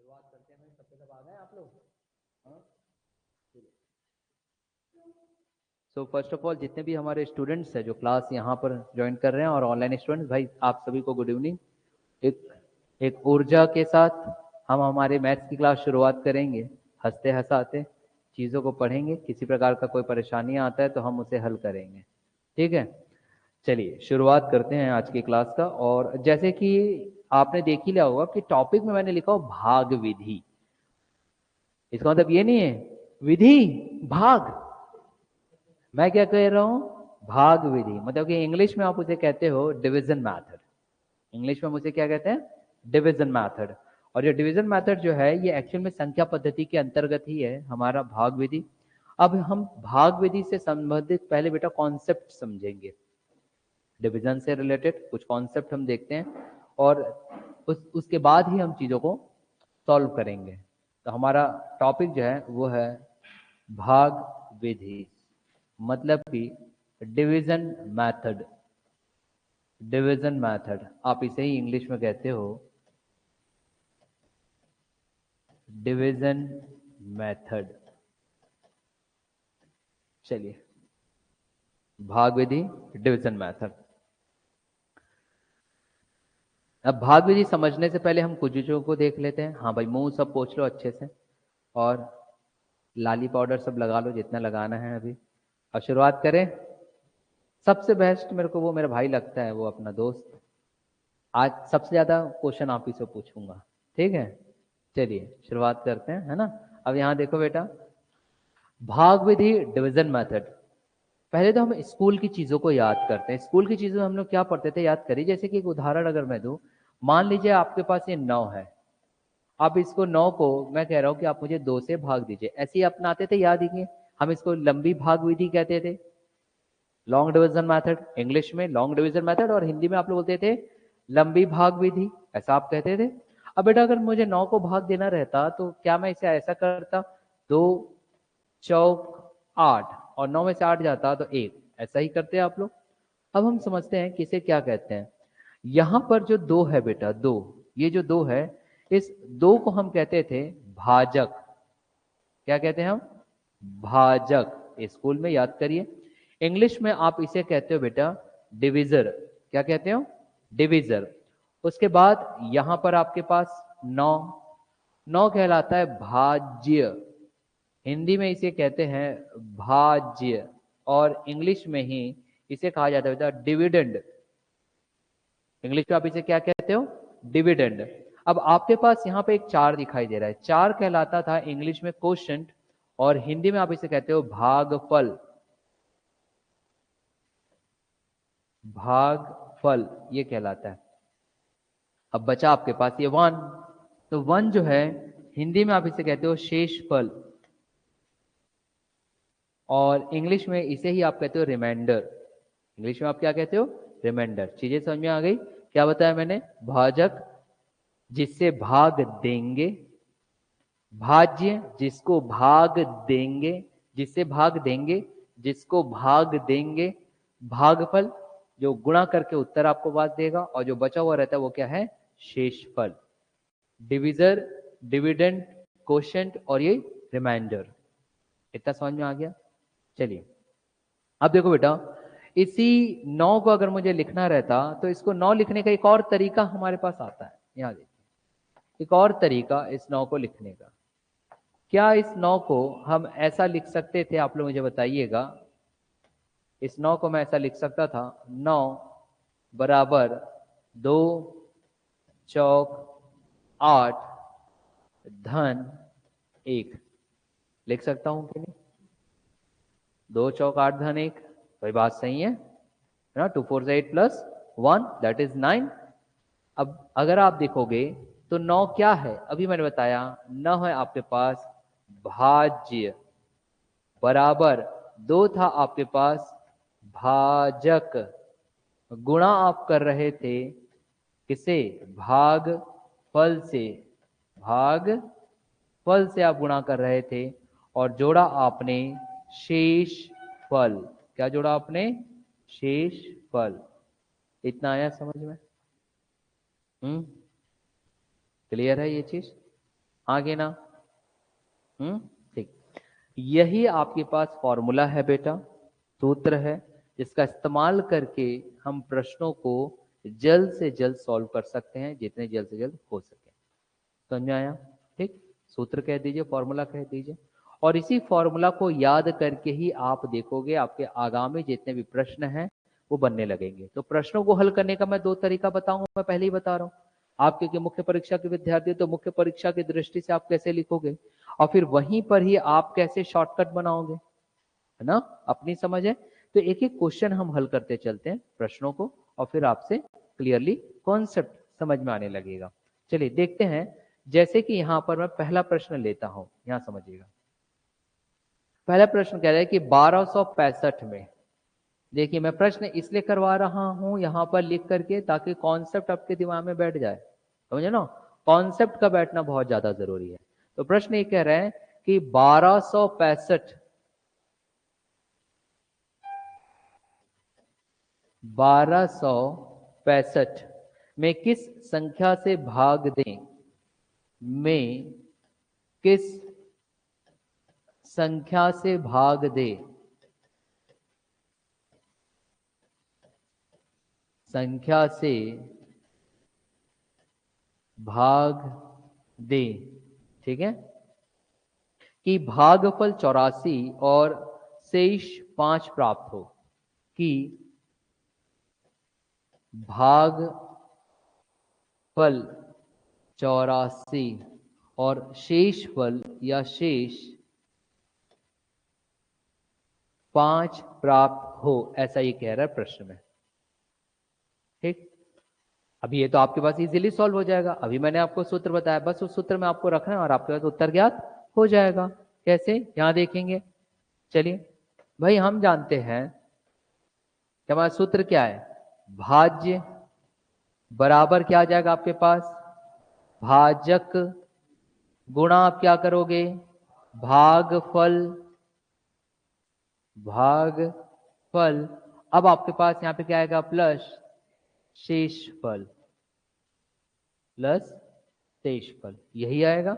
शुरुआत करते हैं। सबसे सब आ गए आप लोग? हाँ, सो फर्स्ट ऑफ ऑल जितने भी हमारे स्टूडेंट्स हैं जो क्लास यहाँ पर ज्वाइन कर रहे हैं और ऑनलाइन स्टूडेंट्स, भाई आप सभी को गुड इवनिंग। एक एक ऊर्जा के साथ हम हमारे मैथ्स की क्लास शुरुआत करेंगे। हंसते हंसाते चीज़ों को पढ़ेंगे, किसी प्रकार का कोई परेशानी आता है तो हम उसे हल करेंगे। ठीक है, चलिए शुरुआत करते हैं आज की क्लास का। और जैसे कि आपने देख ही लिया होगा कि टॉपिक में मैंने लिखा हो भाग विधि। इसका मतलब ये नहीं है विधि भाग, मैं क्या कह रहा हूं, भाग विधि। मतलब कि इंग्लिश में आप उसे कहते हो डिवीजन मैथड। इंग्लिश में उसे क्या कहते हैं, डिवीजन मैथड। और ये डिवीजन मैथड जो है ये एक्चुअल में संख्या पद्धति के अंतर्गत ही है हमारा भाग विधि। अब हम भाग विधि से संबंधित पहले बेटा कॉन्सेप्ट समझेंगे। डिवीजन से रिलेटेड कुछ कॉन्सेप्ट हम देखते हैं और उसके बाद ही हम चीजों को सॉल्व करेंगे। तो हमारा टॉपिक जो है वो है भाग विधि, मतलब कि डिवीजन मैथड। डिवीजन मैथड आप इसे ही इंग्लिश में कहते हो डिवीजन मेथड। चलिए, भाग विधि डिवीजन मेथड। अब भाग विधि समझने से पहले हम कुछ चीजों को देख लेते हैं। हाँ भाई, मुंह सब पोंछ लो अच्छे से और लाली पाउडर सब लगा लो जितना लगाना है अभी। अब शुरुआत करें। सबसे बेस्ट मेरे को वो मेरा भाई लगता है, वो अपना दोस्त। आज सबसे ज्यादा क्वेश्चन आप ही से पूछूंगा, ठीक है। चलिए शुरुआत करते हैं, है ना। अब यहाँ देखो बेटा, भाग विधि डिवीजन मेथड। पहले तो हम स्कूल की चीजों को याद करते हैं। स्कूल की चीजों हम लोग क्या पढ़ते थे, याद करिए। जैसे कि एक उदाहरण अगर मैं दूं, मान लीजिए आपके पास ये 9 है। आप इसको 9 को, मैं कह रहा हूं कि आप मुझे 2 से भाग दीजिए, ऐसे ही अपनाते थे, याद ही। हम इसको लंबी भाग विधि कहते थे, लॉन्ग डिवीजन मेथड। इंग्लिश में लॉन्ग डिवीजन मेथड और हिंदी में आप लोग बोलते थे लंबी भाग विधि, ऐसा आप कहते थे। अब बेटा अगर मुझे 9 को भाग देना रहता तो क्या मैं इसे ऐसा करता, 2 चौक 8 और 9 में से 8 जाता तो 1, ऐसा ही करते हैं आप लोग। अब हम समझते हैं कि इसे क्या कहते हैं। यहां पर जो 2 है बेटा, 2, ये जो 2 है, इस 2 को हम कहते थे भाजक। क्या कहते हैं हम, भाजक। स्कूल में याद करिए। इंग्लिश में आप इसे कहते हो बेटा डिविजर। क्या कहते हो, डिविजर। उसके बाद यहां पर आपके पास 9, 9 कहलाता है भाज्य। हिंदी में इसे कहते हैं भाज्य और इंग्लिश में ही इसे कहा जाता है बेटा डिविडेंड। इंग्लिश में आप इसे क्या कहते हो, डिविडेंड। अब आपके पास यहाँ पे एक 4 दिखाई दे रहा है, 4 कहलाता था इंग्लिश में कोशेंट और हिंदी में आप इसे कहते हो भागफल। भागफल ये कहलाता है। अब बचा आपके पास ये 1, तो 1 जो है हिंदी में आप इसे कहते हो शेषफल और इंग्लिश में इसे ही आप कहते हो रिमाइंडर। इंग्लिश में आप क्या कहते हो, रिमाइंडर। चीजें समझ में आ गई। क्या बताया मैंने, भाजक जिससे भाग देंगे, भाज्य जिसको भाग देंगे, जिससे भाग देंगे, जिसको भाग देंगे, भागफल जो गुणा करके उत्तर आपको बात देगा और जो बचा हुआ रहता है वो क्या है, शेषफल। डिविजर, डिविडेंड, कोशेंट और ये रिमाइंडर। इतना समझ में आ गया। चलिए अब देखो बेटा, इसी 9 को अगर मुझे लिखना रहता तो इसको 9 लिखने का एक और तरीका हमारे पास आता है। यहां देखिए, एक और तरीका इस 9 को लिखने का। क्या इस 9 को हम ऐसा लिख सकते थे, आप लोग मुझे बताइएगा। इस 9 को मैं ऐसा लिख सकता था, 9 बराबर 2 चौक 8 धन 1। लिख सकता हूं कि नहीं, 2 चौक 8 धन 1, कोई बात सही है ना। 2 4 8 प्लस 1 दैट इज 9। अब अगर आप देखोगे तो 9 क्या है, अभी मैंने बताया 9 है आपके पास भाज्य, बराबर 2 था आपके पास भाजक, गुणा आप कर रहे थे किसे, भाग फल से। भाग फल से आप गुणा कर रहे थे और जोड़ा आपने शेष फल। क्या जोड़ा आपने, शेष फल। इतना आया समझ में, क्लियर है ये चीज। हाँ कि ना? ठीक। यही आपके पास फॉर्मूला है बेटा, सूत्र है, जिसका इस्तेमाल करके हम प्रश्नों को जल्द से जल्द सॉल्व कर सकते हैं, जितने जल्द से जल्द हो सके। समझ में आया? ठीक, सूत्र कह दीजिए, फॉर्मूला कह दीजिए, और इसी फॉर्मूला को याद करके ही आप देखोगे आपके आगामी जितने भी प्रश्न हैं वो बनने लगेंगे। तो प्रश्नों को हल करने का मैं दो तरीका बताऊंगा, मैं पहले ही बता रहा हूं। आप क्योंकि मुख्य परीक्षा के विद्यार्थी, तो मुख्य परीक्षा की दृष्टि से आप कैसे लिखोगे, और फिर वहीं पर ही आप कैसे शॉर्टकट बनाओगे, है ना? अपनी समझ है। तो एक एक क्वेश्चन हम हल करते चलते हैं प्रश्नों को, और फिर आपसे क्लियरली कॉन्सेप्ट समझ में आने लगेगा। चलिए देखते हैं। जैसे कि यहां पर मैं पहला प्रश्न लेता हूं, यहां समझिएगा। पहला प्रश्न कह रहा है कि 1265 में, देखिए मैं प्रश्न इसलिए करवा रहा हूं यहां पर लिख करके ताकि कॉन्सेप्ट आपके दिमाग में बैठ जाए, समझे ना? कॉन्सेप्ट का बैठना बहुत ज्यादा जरूरी है। तो प्रश्न ये कह रहे हैं कि 1265 में किस संख्या से भाग दें, में किस संख्या से भाग दे, संख्या से भाग दे, ठीक है, कि भागफल 84 और शेष 5 प्राप्त हो, कि भागफल 84 और शेष फल या शेष 5 प्राप्त हो, ऐसा ये कह रहा है प्रश्न में। ठीक, अभी ये तो आपके पास इजीली सॉल्व हो जाएगा। अभी मैंने आपको सूत्र बताया, बस उस सूत्र में आपको रखना है और आपके पास उत्तर ज्ञात हो जाएगा। कैसे, यहां देखेंगे। चलिए भाई, हम जानते हैं कि हमारा सूत्र क्या है, भाज्य बराबर क्या आ जाएगा आपके पास, भाजक गुणा आप क्या करोगे, भागफल, भागफल। अब आपके पास यहां पे क्या आएगा, प्लस शेषफल, प्लस शेषफल, यही आएगा।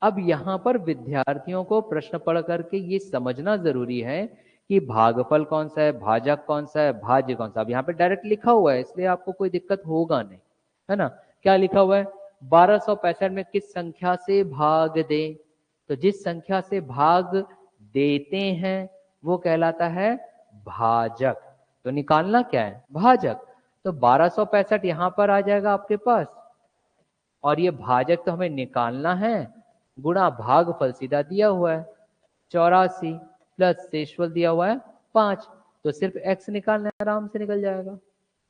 अब यहां पर विद्यार्थियों को प्रश्न पढ़ करके ये समझना जरूरी है कि भागफल कौन सा है, भाजक कौन सा है, भाज्य कौन सा। अब यहाँ पे डायरेक्ट लिखा हुआ है, इसलिए आपको कोई दिक्कत होगा नहीं, है ना? क्या लिखा हुआ है, 1265 में किस संख्या से भाग दें, तो जिस संख्या से भाग देते हैं वो कहलाता है भाजक। तो निकालना क्या है, भाजक। तो 1265 यहां पर आ जाएगा आपके पास, और ये भाजक तो हमें निकालना है, गुणा भागफल सीधा दिया हुआ है 84 प्लस शेषफल दिया हुआ है 5, तो सिर्फ x निकालना है, आराम से निकल जाएगा,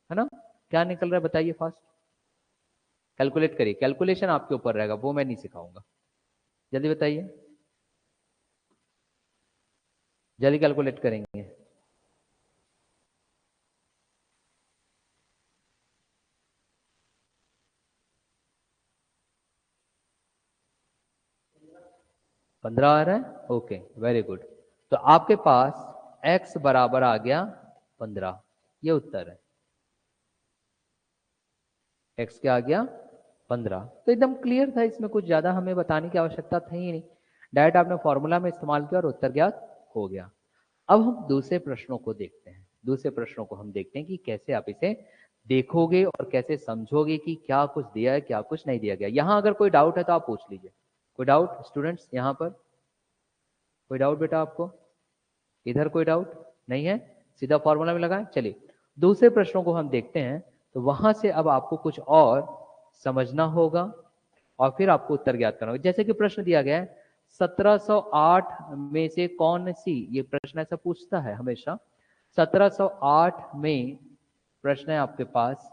है ना? क्या निकल रहा है बताइए फास्ट, कैलकुलेट करिए। कैलकुलेशन आपके ऊपर रहेगा, वो मैं नहीं सिखाऊंगा। जल्दी बताइए, जल्दी कैलकुलेट करेंगे। पंद्रह आ रहा है, ओके वेरी गुड। तो आपके पास x बराबर आ गया 15, ये उत्तर है। x क्या आ गया, 15। तो एकदम क्लियर था, इसमें कुछ ज्यादा हमें बताने की आवश्यकता थी ही नहीं, डायरेक्ट आपने फॉर्मूला में इस्तेमाल किया और उत्तर ज्ञात हो गया। अब हम दूसरे प्रश्नों को देखते हैं। दूसरे प्रश्नों को हम देखते हैं कि कैसे आप इसे देखोगे और कैसे समझोगे कि क्या कुछ दिया है, क्या कुछ नहीं दिया गया। यहां अगर कोई डाउट है तो आप पूछ लीजिए। कोई डाउट स्टूडेंट्स, यहां पर कोई डाउट बेटा आपको? इधर कोई डाउट नहीं है, सीधा फॉर्मूला में लगाएं। चलिए दूसरे प्रश्नों को हम देखते हैं। तो वहां से अब आपको कुछ और समझना होगा और फिर आपको उत्तर ज्ञात करना होगा। जैसे कि प्रश्न दिया गया है 1708 में से कौन सी, ये प्रश्न ऐसा पूछता है हमेशा। 1708 में प्रश्न है आपके पास,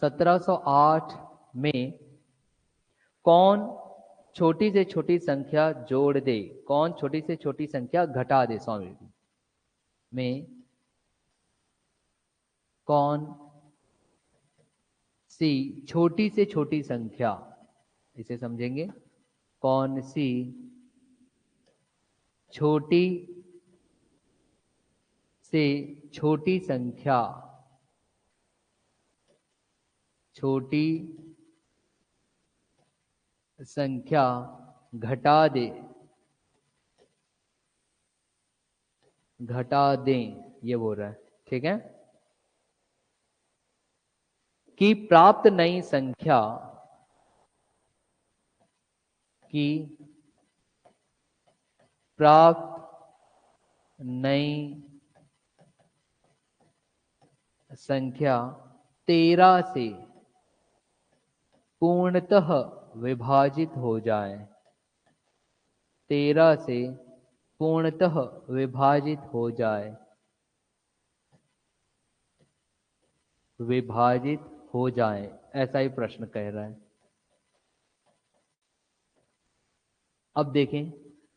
सत्रह सौ आठ में कौन छोटी से छोटी संख्या जोड़ दे, कौन छोटी से छोटी संख्या घटा दे, स्वामी में कौन सी छोटी से छोटी संख्या, इसे समझेंगे, कौन सी छोटी से छोटी संख्या छोटी संख्या घटा दें, ये बोल रहा है, ठीक है। कि प्राप्त नई संख्या की प्राप्त नई संख्या 13 से पूर्णतः विभाजित हो जाए, 13 से पूर्णतः विभाजित हो जाए, विभाजित हो जाए, ऐसा ही प्रश्न कह रहा है। अब देखें,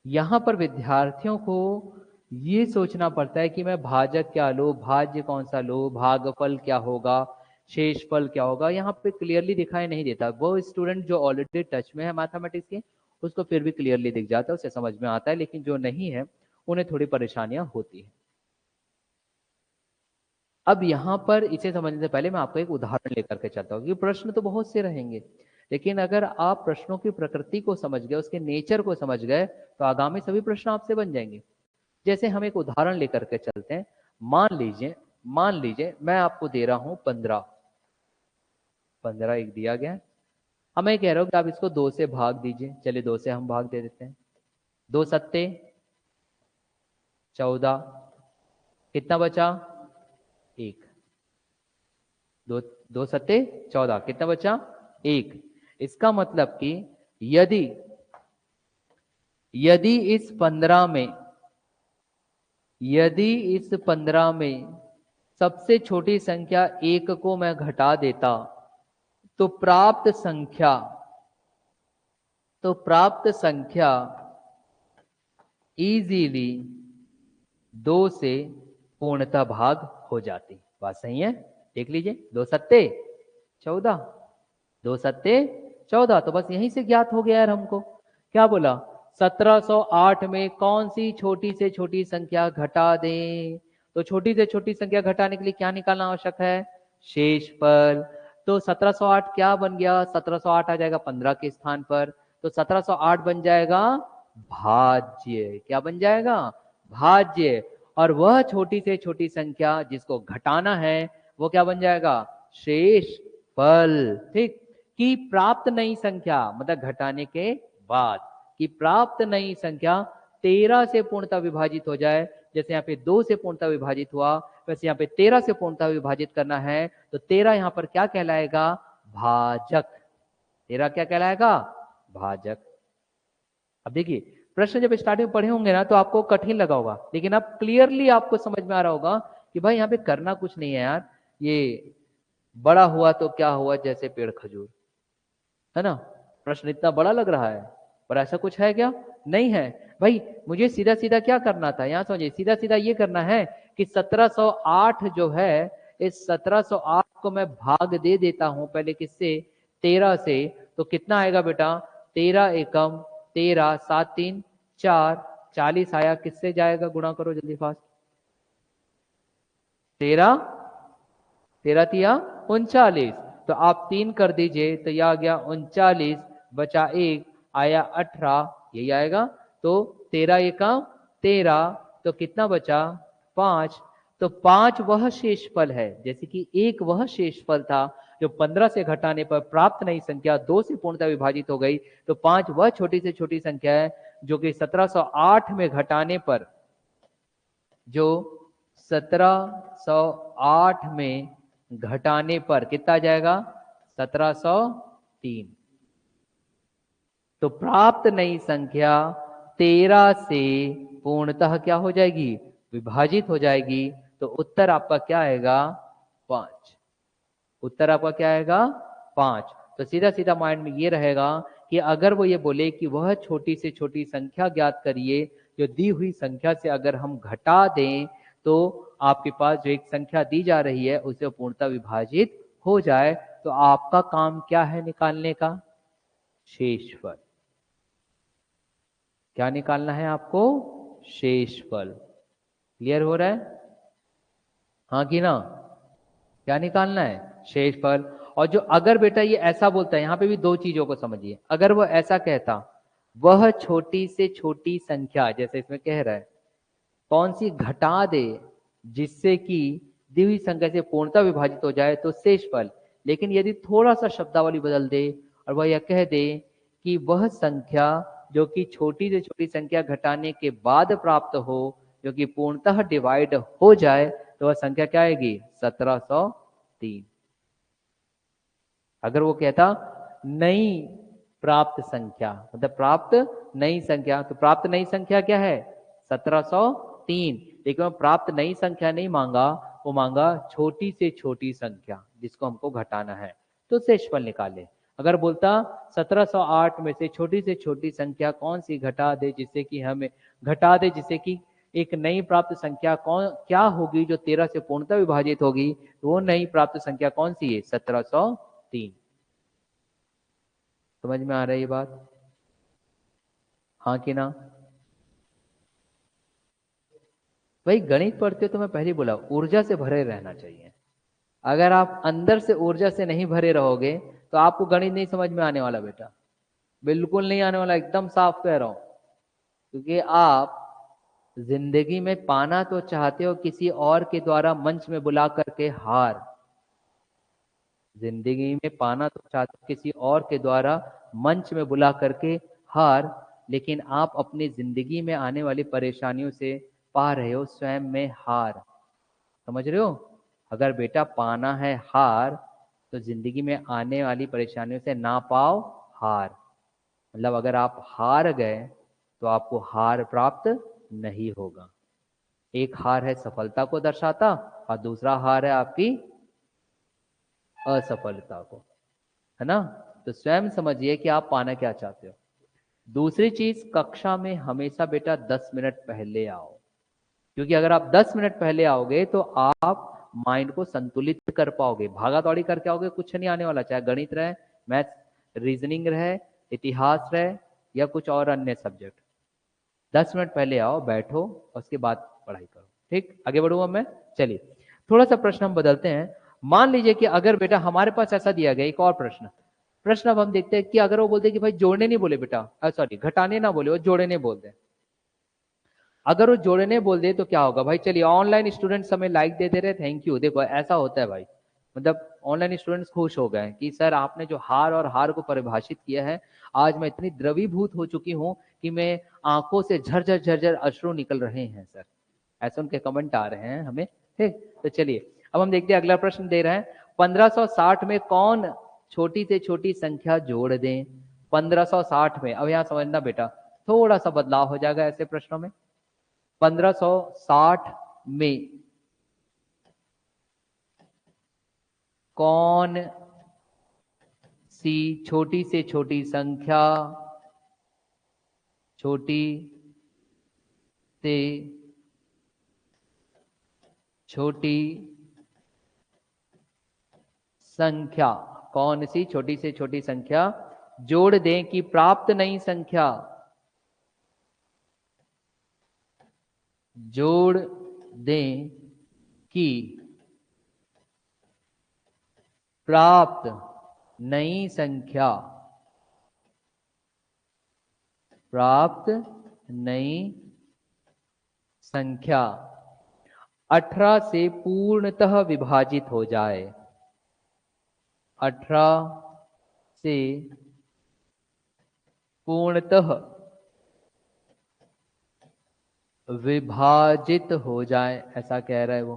यहां पर विद्यार्थियों को ये सोचना पड़ता है कि मैं भाजक क्या लो, भाज्य कौन सा लो, भागफल क्या होगा, शेषफल क्या होगा। यहाँ पे क्लियरली दिखाई नहीं देता। वो स्टूडेंट जो ऑलरेडी टच में है मैथमेटिक्स के, उसको फिर भी क्लियरली दिख जाता है, उसे समझ में आता है, लेकिन जो नहीं है उन्हें थोड़ी परेशानियां होती है। अब यहाँ पर इसे समझने से पहले मैं आपको एक उदाहरण लेकर के चलता हूँ, क्योंकि प्रश्न तो बहुत से रहेंगे, लेकिन अगर आप प्रश्नों की प्रकृति को समझ गए, उसके नेचर को समझ गए, तो आगामी सभी प्रश्न आपसे बन जाएंगे। जैसे हम एक उदाहरण लेकर के चलते हैं। मान लीजिए मैं आपको दे रहा हूं 15 एक दिया गया। अब मैं कह रहा हूं कि आप इसको 2 से भाग दीजिए। चलिए 2 से हम भाग दे देते हैं। 2 सत्ते 14, कितना बचा? 1। 2 सत्ते 14, कितना बचा? 1। इसका मतलब कि यदि इस 15 में सबसे छोटी संख्या 1 को मैं घटा देता, तो प्राप्त संख्या इजीली 2 से पूर्णतः भाग हो जाती। बात सही है? देख लीजिए, 2 सत्ते 14, 2 सत्ते 14, तो बस यहीं से ज्ञात हो गया यार हमको। क्या बोला? 1708 में कौन सी छोटी से छोटी संख्या घटा दें? तो छोटी से छोटी संख्या घटाने के लिए क्या निकालना आवश्यक है? शेषफल। तो 1708 क्या बन गया? 1708 आ जाएगा 15 के स्थान पर, तो 1708 बन जाएगा भाज्य। क्या बन जाएगा? भाज्य। और वह छोटी से छोटी संख्या जिसको घटाना है, वो क्या बन जाएगा? शेषफल। ठीक। कि प्राप्त नई संख्या, मतलब घटाने के बाद कि प्राप्त नई संख्या 13 से पूर्णतः विभाजित हो जाए। जैसे यहाँ पे 2 से पूर्णतः विभाजित हुआ, वैसे यहाँ पे 13 से पूर्णतः विभाजित करना है, तो 13 यहाँ पर क्या कहलाएगा? भाजक। 13 क्या कहलाएगा? भाजक। अब देखिए, प्रश्न जब स्टार्टिंग में पढ़े होंगे ना, तो आपको कठिन लगा होगा, लेकिन अब क्लियरली आपको समझ में आ रहा होगा कि भाई यहाँ पे करना कुछ नहीं है यार, ये बड़ा हुआ तो क्या हुआ, जैसे पेड़ खजूर, है ना। प्रश्न इतना बड़ा लग रहा है, पर ऐसा कुछ है क्या? नहीं है भाई। मुझे सीधा सीधा क्या करना था, यहाँ समझिए, सीधा सीधा ये करना है कि 1708 जो है, इस 1708 को मैं भाग दे देता हूं पहले किससे? 13 से। तो कितना आएगा बेटा? 13 एकम 13, 7 3 4, 40 आया। किससे जाएगा? गुणा करो जल्दी फास्ट। 13 13 तिया 39, तो आप 3 कर दीजिए, तो यह आ गया 39, बचा 1, आया 18, यही आएगा। तो 13 एकम 13, तो कितना बचा? 5। तो 5 वह शेषफल है, जैसे कि 1 वह शेषफल था जो 15 से घटाने पर प्राप्त नई संख्या 2 से पूर्णतः विभाजित हो गई। तो 5 वह छोटी से छोटी संख्या है जो कि 1708 में घटाने पर, जो 1708 में घटाने पर कितना आ जाएगा? 1703। तो प्राप्त नई संख्या 13 से पूर्णतः क्या हो जाएगी? विभाजित हो जाएगी। तो उत्तर आपका क्या आएगा? 5। उत्तर आपका क्या आएगा? 5। तो सीधा सीधा माइंड में ये रहेगा कि अगर वो ये बोले कि वह छोटी से छोटी संख्या ज्ञात करिए जो दी हुई संख्या से अगर हम घटा दें, तो आपके पास जो एक संख्या दी जा रही है उसे पूर्णतः विभाजित हो जाए, तो आपका काम क्या है निकालने का? शेषफल। क्या निकालना है आपको? शेषफल। क्लियर हो रहा है? हाँ कि ना? क्या निकालना है? शेषफल। और जो अगर बेटा ये ऐसा बोलता है, यहां पे भी दो चीजों को समझिए। अगर वो ऐसा कहता, वह छोटी से छोटी संख्या, जैसे इसमें कह रहा है, कौन सी घटा दे जिससे कि दी हुई संख्या से पूर्णतः विभाजित हो जाए, तो शेषफल। लेकिन यदि थोड़ा सा शब्दावली बदल दे और वह यह कह दे कि वह संख्या जो कि छोटी से छोटी संख्या घटाने के बाद प्राप्त हो, जो कि पूर्णतः डिवाइड हो जाए, तो वह संख्या क्या आएगी? 1703। अगर वो कहता नई प्राप्त संख्या, मतलब प्राप्त नई संख्या, तो प्राप्त नई संख्या क्या है? 1703। लेकिन वो प्राप्त नई संख्या नहीं मांगा, वो मांगा छोटी से छोटी संख्या जिसको हमको घटाना है, तो शेषफल निकाले। अगर बोलता 1708 में से छोटी छोटी संख्या कौन सी घटा दे जिससे कि हमें घटा दे जिससे कि एक नई प्राप्त संख्या कौन क्या होगी जो 13 से पूर्णतः विभाजित होगी, तो वो नई प्राप्त संख्या कौन सी है? 1703। समझ में आ रही है बात? हाँ कि ना? भाई गणित पढ़ते हो तो मैं पहले ही बोला, ऊर्जा से भरे रहना चाहिए। अगर आप अंदर से ऊर्जा से नहीं भरे रहोगे तो आपको गणित नहीं समझ में आने वाला बेटा, बिल्कुल नहीं आने वाला, एकदम साफ कह रहा हूं। क्योंकि आप जिंदगी में पाना तो चाहते हो किसी और के द्वारा मंच में बुला करके हार, जिंदगी में पाना तो चाहते हो किसी और के द्वारा मंच में बुला करके हार, लेकिन आप अपनी जिंदगी में आने वाली परेशानियों से पा रहे हो स्वयं में हार। समझ रहे हो? अगर बेटा पाना है हार, तो जिंदगी में आने वाली परेशानियों से ना पाओ हार। मतलब अगर आप हार गए तो आपको हार प्राप्त नहीं होगा। एक हार है सफलता को दर्शाता और दूसरा हार है आपकी असफलता को, है ना? तो स्वयं समझिए कि आप पाना क्या चाहते हो। दूसरी चीज, कक्षा में हमेशा बेटा 10 मिनट पहले आओ, क्योंकि अगर आप 10 मिनट पहले आओगे तो आप माइंड को संतुलित कर पाओगे। भागा दौड़ी करके आओगे, कुछ नहीं आने वाला, चाहे गणित रहे, मैथ्स, रीजनिंग रहे, इतिहास रहे या कुछ और अन्य सब्जेक्ट। 10 मिनट पहले आओ, बैठो, उसके बाद पढ़ाई करो। ठीक, आगे बढ़ूंगा मैं। चलिए थोड़ा सा प्रश्न हम बदलते हैं। मान लीजिए कि अगर बेटा हमारे पास ऐसा दिया गया, एक और प्रश्न प्रश्न अब हम देखते हैं कि अगर वो बोलते कि भाई जोड़ने नहीं बोले बेटा, सॉरी घटाने ना बोले, वो जोड़ने बोल दे। अगर वो जोड़ने बोल दे तो क्या होगा भाई? चलिए ऑनलाइन स्टूडेंट्स हमें लाइक दे दे रहे, थैंक यू। देखो ऐसा होता है भाई, मतलब ऑनलाइन स्टूडेंट्स खुश हो गए कि सर आपने जो हार और हार को परिभाषित किया है, आज मैं इतनी द्रवीभूत हो चुकी हूँ कि मैं आंखों से झरझर झरझर अश्रु निकल रहे हैं सर, ऐसे उनके कमेंट आ रहे हैं हमें। ठीक, तो चलिए अब हम देखते हैं अगला प्रश्न दे रहे हैं, 1560 में कौन छोटी से छोटी संख्या जोड़ दें? 1560 में, अब यहां समझना बेटा, थोड़ा सा बदलाव हो जाएगा ऐसे प्रश्नों में। 1560 में कौन सी छोटी से छोटी संख्या छोटी से छोटी संख्या कौन सी छोटी से छोटी संख्या जोड़ दें कि प्राप्त नई संख्या जोड़ दें कि प्राप्त नई संख्या प्राप्त नई संख्या 18 से पूर्णतः विभाजित हो जाए। 18 से पूर्णतः विभाजित हो जाए, ऐसा कह रहा है वो,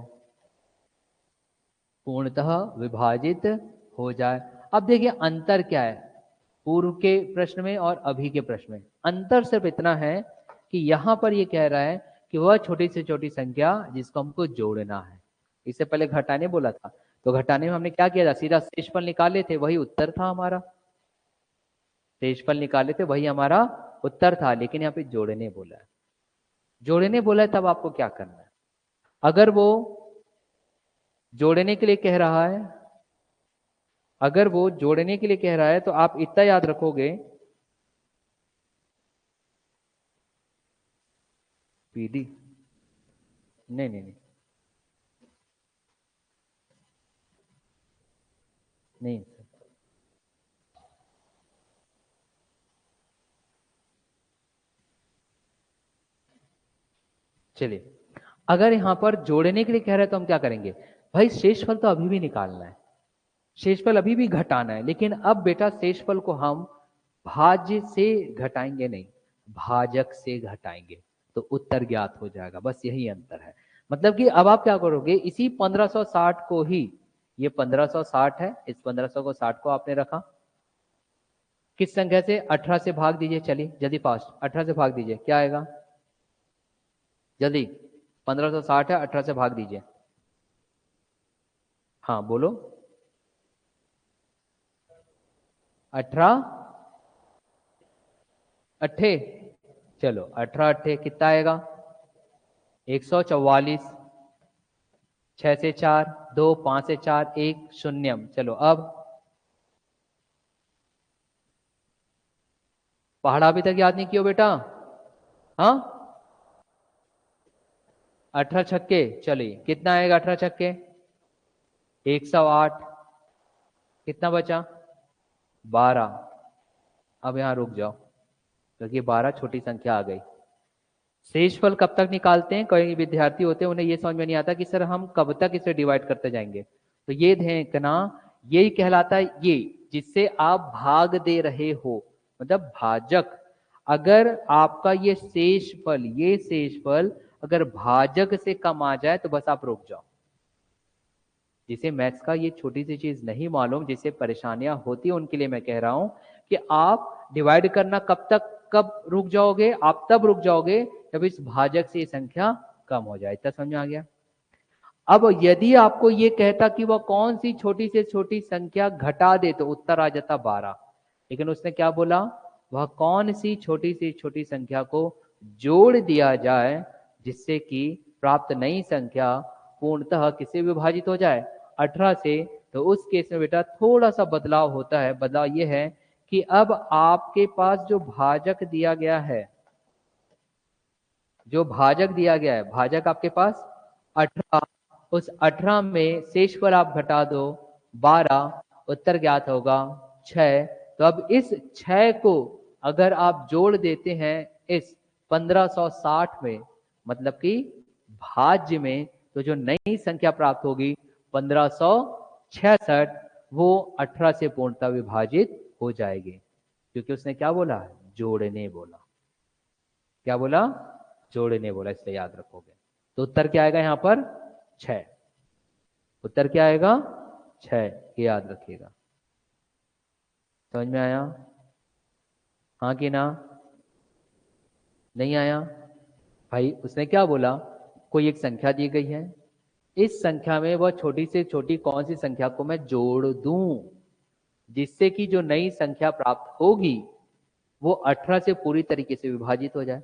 पूर्णतः विभाजित हो जाए। अब देखिए अंतर क्या है पूर्व के प्रश्न में और अभी के प्रश्न में। अंतर सिर्फ इतना है कि यहां पर ये कह रहा है कि वह छोटी से छोटी संख्या जिसको हमको जोड़ना है। इससे पहले घटाने बोला था, तो घटाने में हमने क्या किया था? सीधा शेषफल निकाले थे, वही उत्तर था हमारा। शेषफल निकाले थे, वही हमारा उत्तर था। लेकिन यहाँ पे जोड़ने बोला है, जोड़ने बोला है, तब आपको क्या करना है? अगर वो जोड़ने के लिए कह रहा है, अगर वो जोड़ने के लिए कह रहा है तो आप इतना याद रखोगे, पीडी नहीं नहीं नहीं, नहीं, चलिए, अगर यहाँ पर जोड़ने के लिए कह रहे हैं तो हम क्या करेंगे भाई, शेषफल तो अभी भी निकालना है, शेषफल अभी भी घटाना है, लेकिन अब बेटा शेषफल को हम भाज्य से घटाएंगे नहीं, भाजक से घटाएंगे, तो उत्तर ज्ञात हो जाएगा। बस यही अंतर है। मतलब कि अब आप क्या करोगे, इसी 1560 को ही, ये 1560 है, इस 1560 को आपने रखा, किस संख्या से, 18 से भाग दीजिए, चलिए जल्दी फास्ट, 18 से भाग दीजिए, क्या आएगा जल्दी, 1560 है, 18 से भाग दीजिए, हाँ बोलो, 18 अट्ठे, चलो 18 अट्ठे कितना आएगा, 144, 6 से 4 2, 5 से 4 1 शून्यम। चलो अब पहाड़ा अभी तक याद नहीं किया बेटा, हाँ 18 छक्के, चलिए कितना आएगा 18 छक्के, 108, कितना बचा 12, अब यहां रुक जाओ क्योंकि 12 छोटी संख्या आ गई। शेषफल कब तक निकालते हैं, कई विद्यार्थी होते हैं उन्हें ये समझ में नहीं आता कि सर हम कब तक इसे डिवाइड करते जाएंगे, तो ये ध्यान रखना, यही कहलाता है ये जिससे आप भाग दे रहे हो, मतलब भाजक। अगर आपका ये शेषफल, ये शेषफल अगर भाजक से कम आ जाए तो बस आप रुक जाओ। जिसे मैथ्स का ये छोटी सी चीज नहीं मालूम, जिसे परेशानियां होती है, उनके लिए मैं कह रहा हूं कि आप डिवाइड करना कब तक, कब रुक जाओगे, आप तब रुक जाओगे जब इस भाजक से ये संख्या कम हो जाए। इतना समझ आ गया। अब यदि आपको ये कहता कि वह कौन सी छोटी से छोटी संख्या घटा दे तो उत्तर आ जाता 12, लेकिन उसने क्या बोला, वह कौन सी छोटी से छोटी संख्या को जोड़ दिया जाए जिससे कि प्राप्त नई संख्या पूर्णतः किसे विभाजित हो जाए, 18 से। तो उस केस में बेटा थोड़ा सा बदलाव होता है, बदलाव यह है कि अब आपके पास जो भाजक दिया गया है, जो भाजक दिया गया है, भाजक आपके पास 18, उस 18 में शेषफल आप घटा दो 12, उत्तर ज्ञात होगा 6। तो अब इस 6 को अगर आप जोड़ देते हैं इस 1560 में, मतलब कि भाज्य में, तो जो नई संख्या प्राप्त होगी 1566, वो 18 से पूर्णतः विभाजित हो जाएगी, क्योंकि उसने क्या बोला, जोड़ने बोला, क्या बोला, जोड़ने बोला, इसलिए याद रखोगे। तो उत्तर क्या आएगा यहां पर 6, उत्तर क्या आएगा 6, ये याद रखिएगा। समझ में आया, हाँ कि ना, नहीं आया भाई, उसने क्या बोला, कोई एक संख्या दी गई है, इस संख्या में वह छोटी से छोटी कौन सी संख्या को मैं जोड़ दूं जिससे कि जो नई संख्या प्राप्त होगी वो 18 से पूरी तरीके से विभाजित हो जाए।